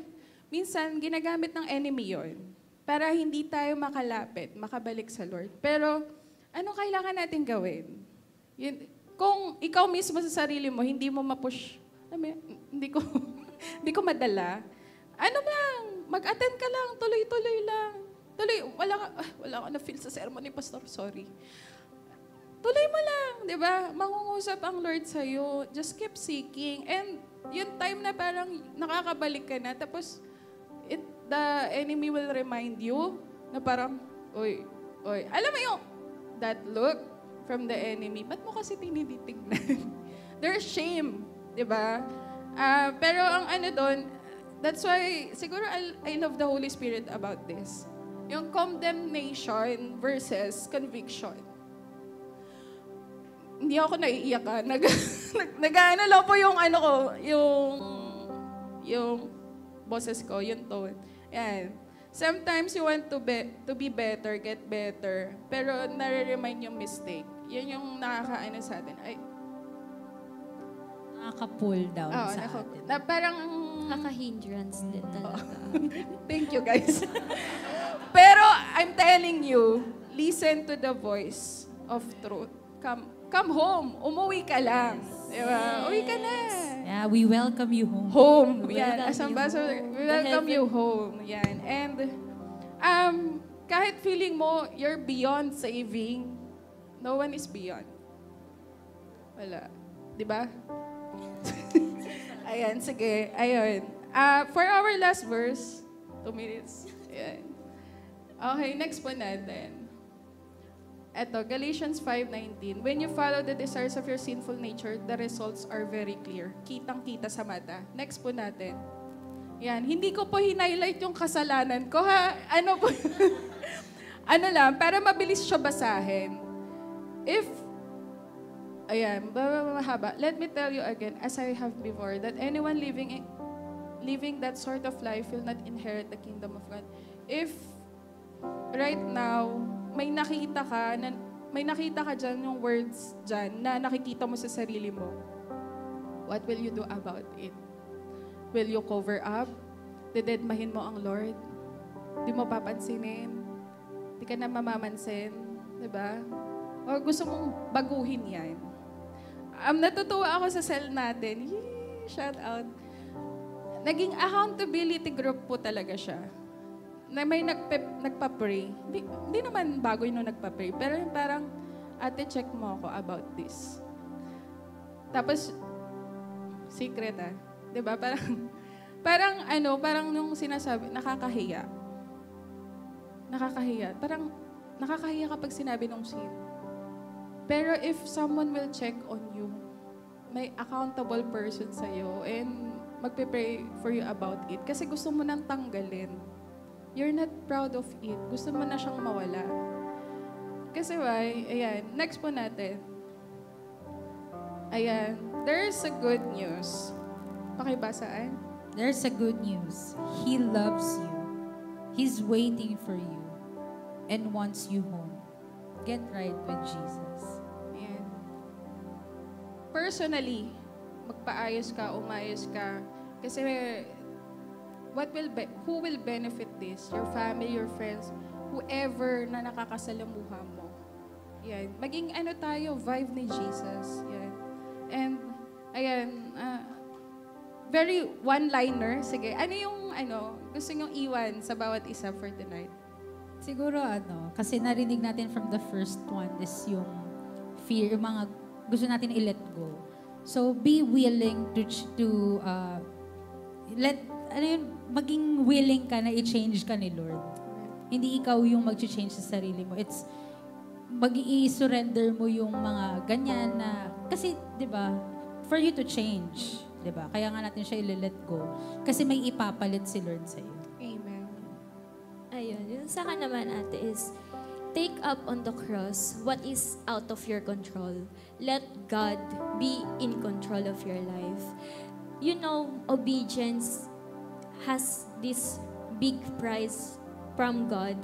minsan, ginagamit ng enemy yon para hindi tayo makalapit, makabalik sa Lord. Pero, ano kailangan natin gawin? Kung ikaw mismo sa sarili mo, hindi mo ma-push, hindi ko madala, ano lang, mag-attend ka lang, tuloy-tuloy lang. Wala ka na-feel sa sermon ni Pastor, sorry. Tuloy mo lang, di ba? Mangungusap ang Lord sa'yo. Just keep seeking. And yung time na parang nakakabalik ka na, tapos the enemy will remind you na parang, oy. Alam mo yung that look from the enemy, ba't mo kasi tinitignan? There's shame, di ba? Pero ang doon, that's why, siguro I love the Holy Spirit about this. Yung condemnation versus conviction. Hindi ako naiiyak ka. Nag-ano lang po yung yung boses ko, yung tone. Yan. Sometimes you want to be better, get better, pero nare-remind yung mistake. Yan yung nakakaano sa atin. Nakaka-pull down sa atin. Na parang nakaka-hindrance din talaga. Thank you, guys. Pero I'm telling you, listen to the voice of truth. Come home. Umuwi ka lang. Diba? Uwi ka na. Yeah, we welcome you home. Home. Yan. As ambassador, we welcome you home. Yan. And kahit feeling mo you're beyond saving, no one is beyond. Wala. Diba? Ayan, sige. Ayun. For our last verse, 2 minutes. Ayan. Okay, next po natin. Eto, Galatians 5:19. When you follow the desires of your sinful nature, the results are very clear. Kitang-kita sa mata. Next po natin. Yan, hindi ko po hinighlight yung kasalanan ko, ha? Ano po? Ano lang, para mabilis siya basahin. Mahaba. Let me tell you again, as I have before, that anyone living that sort of life will not inherit the kingdom of God. If right now, may nakita ka dyan yung words dyan na nakikita mo sa sarili mo, what will you do about it? Will you cover up? Dededmahin mo ang Lord? Di mo papansinin? Di ka na mamamansin? Diba? O gusto mong baguhin yan? Natutuwa ako sa cell natin. Yee, shout out. Naging accountability group po talaga siya. Na may nagpa-pray. Hindi naman bago yung nagpa-pray. Pero yung parang, ate, check mo ako about this. Tapos, secret Diba? Parang nung sinasabi, nakakahiya. Parang, nakakahiya kapag sinabi nung sin. Pero if someone will check on you, may accountable person sa'yo, and magpe-pray for you about it. Kasi gusto mo nang tanggalin. You're not proud of it. Gusto mo na siyang mawala. Kasi why? Ayan. Next po natin. Ayan. There's a good news. Pakibasaan. There's a good news. He loves you. He's waiting for you and wants you home. Get right with Jesus. Ayan. Personally, magpaayos ka, umayos ka. Kasi who will benefit this? Your family, your friends, whoever na nakakasalamuha mo. Yan. Maging tayo, vibe ni Jesus. Yan. And, ayan, very one-liner. Sige, ano yung, gusto nyong iwan sa bawat isa for tonight? Siguro kasi narinig natin from the first one is yung fear, yung mga gusto natin i-let go. So be willing maging willing ka na i-change ka ni Lord. Hindi ikaw yung mag-change sa sarili mo. It's mag-i-surrender mo yung mga ganyan na, kasi, di ba, for you to change, di ba? Kaya nga natin siya i-let go. Kasi may ipapalit si Lord sa'yo. Amen. Ayun, yung sa akin naman ate is, take up on the cross what is out of your control. Let God be in control of your life. You know, obedience has this big prize from God.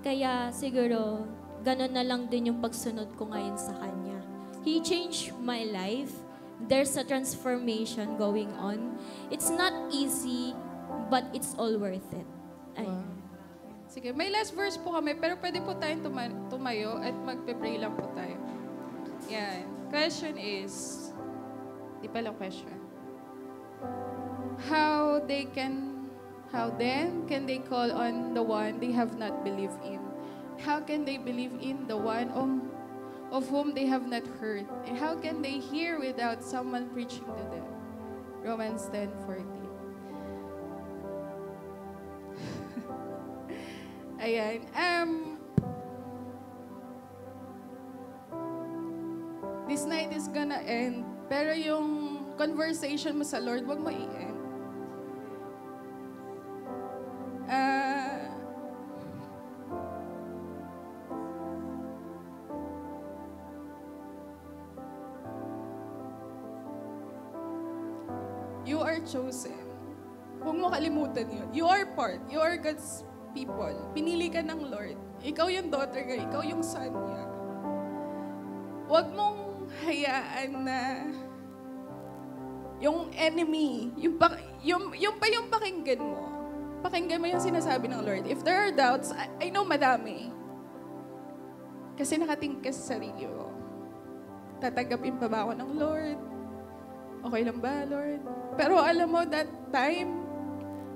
Kaya siguro, ganun na lang din yung pagsunod ko ngayon sa Kanya. He changed my life. There's a transformation going on. It's not easy, but it's all worth it. Ayun. Sige, may last verse po kami, pero pwede po tayong tumayo at magpe-pray lang po tayo. Yan. Question is, di pala question. How then can they call on the one they have not believed in? How can they believe in the one of whom they have not heard? And how can they hear without someone preaching to them? Romans 10:14. Ayan. This night is gonna end, pero yung conversation mo sa Lord, wag mo i-end. You are chosen. Huwag mo kalimutan yun. You are part. You are God's people. Pinili ka ng Lord. Ikaw yung daughter niya. Ikaw yung son niya. Huwag mong hayaan na yung enemy, yung pakinggan mo. Pakinggan mo yung sinasabi ng Lord. If there are doubts, I know madami. Kasi nakatingin ka sa sarili mo. Tatanggapin pa ba ako ng Lord? Okay lang ba, Lord? Pero alam mo, that time,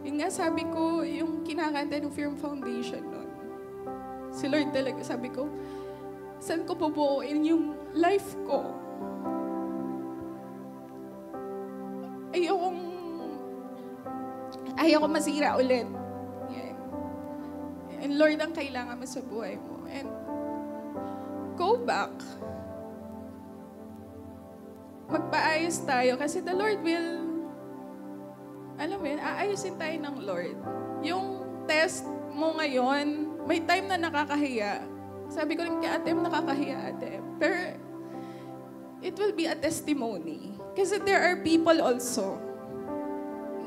yun nga sabi ko, yung kinakanta ng Firm Foundation nun. Si Lord talaga, sabi ko, saan ko bubuuin yung life ko? Ayoko masira ulit. Yan. And Lord, ang kailangan mo sa buhay mo. And go back. Magpaayos tayo kasi the Lord will, alam mo yun, aayusin tayo ng Lord. Yung test mo ngayon, may time na nakakahiya. Sabi ko rin kay ate, nakakahiya ate. Pero it will be a testimony. Kasi there are people also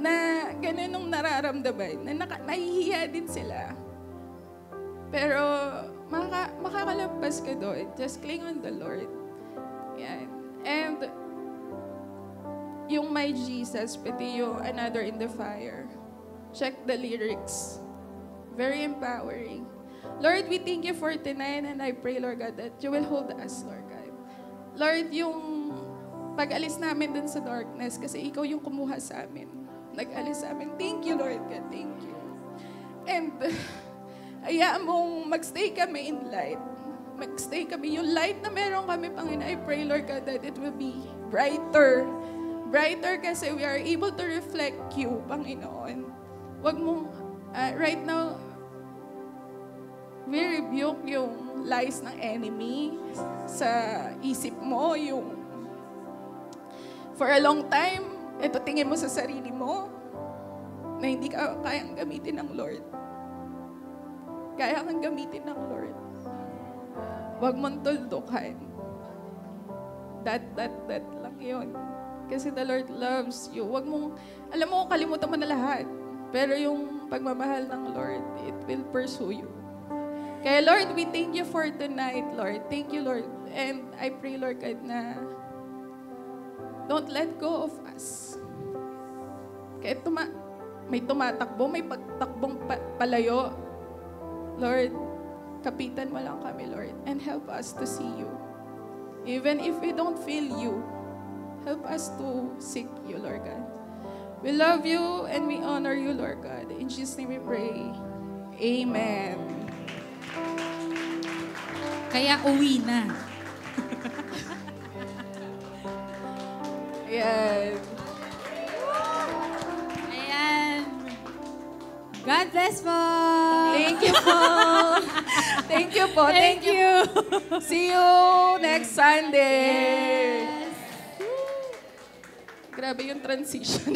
na ganun nung nararamdaman, na nahihiya din sila. Pero makakalampas ka doon. Just cling on the Lord. Yan. And yung My Jesus, pati yung Another in the Fire. Check the lyrics. Very empowering. Lord, we thank you for tonight and I pray, Lord God, that you will hold us, Lord God. Lord, yung pag-alis namin dun sa darkness kasi ikaw yung kumuha sa amin. Nag-alis sa amin. Thank you, Lord God. Thank you. And hayaan mong magstay kami in light. Magstay kami. Yung light na meron kami, Panginoon, I pray, Lord God, that it will be brighter. Brighter kasi we are able to reflect you, Panginoon. Wag mong, right now, we rebuke yung lies ng enemy sa isip mo, yung for a long time, ito tingin mo sa sarili mo na hindi ka kayang gamitin ng Lord. Kaya kang gamitin ng Lord. Huwag mong tuldukan. That lang yun. Kasi the Lord loves you. Huwag mong, alam mo, kalimutan mo na lahat. Pero yung pagmamahal ng Lord, it will pursue you. Kaya Lord, we thank you for tonight, Lord. Thank you, Lord. And I pray, Lord God, na don't let go of us. Kaya may tumatakbo, may pagtakbong palayo. Lord, kapitan mo lang kami, Lord. And help us to see you. Even if we don't feel you, help us to seek you, Lord God. We love you and we honor you, Lord God. In Jesus' name we pray. Amen. Kaya uwi na. Ayan. Ayan. God bless po. Thank you po. Thank you po. Thank you. See you next Sunday. Grabe yung transition.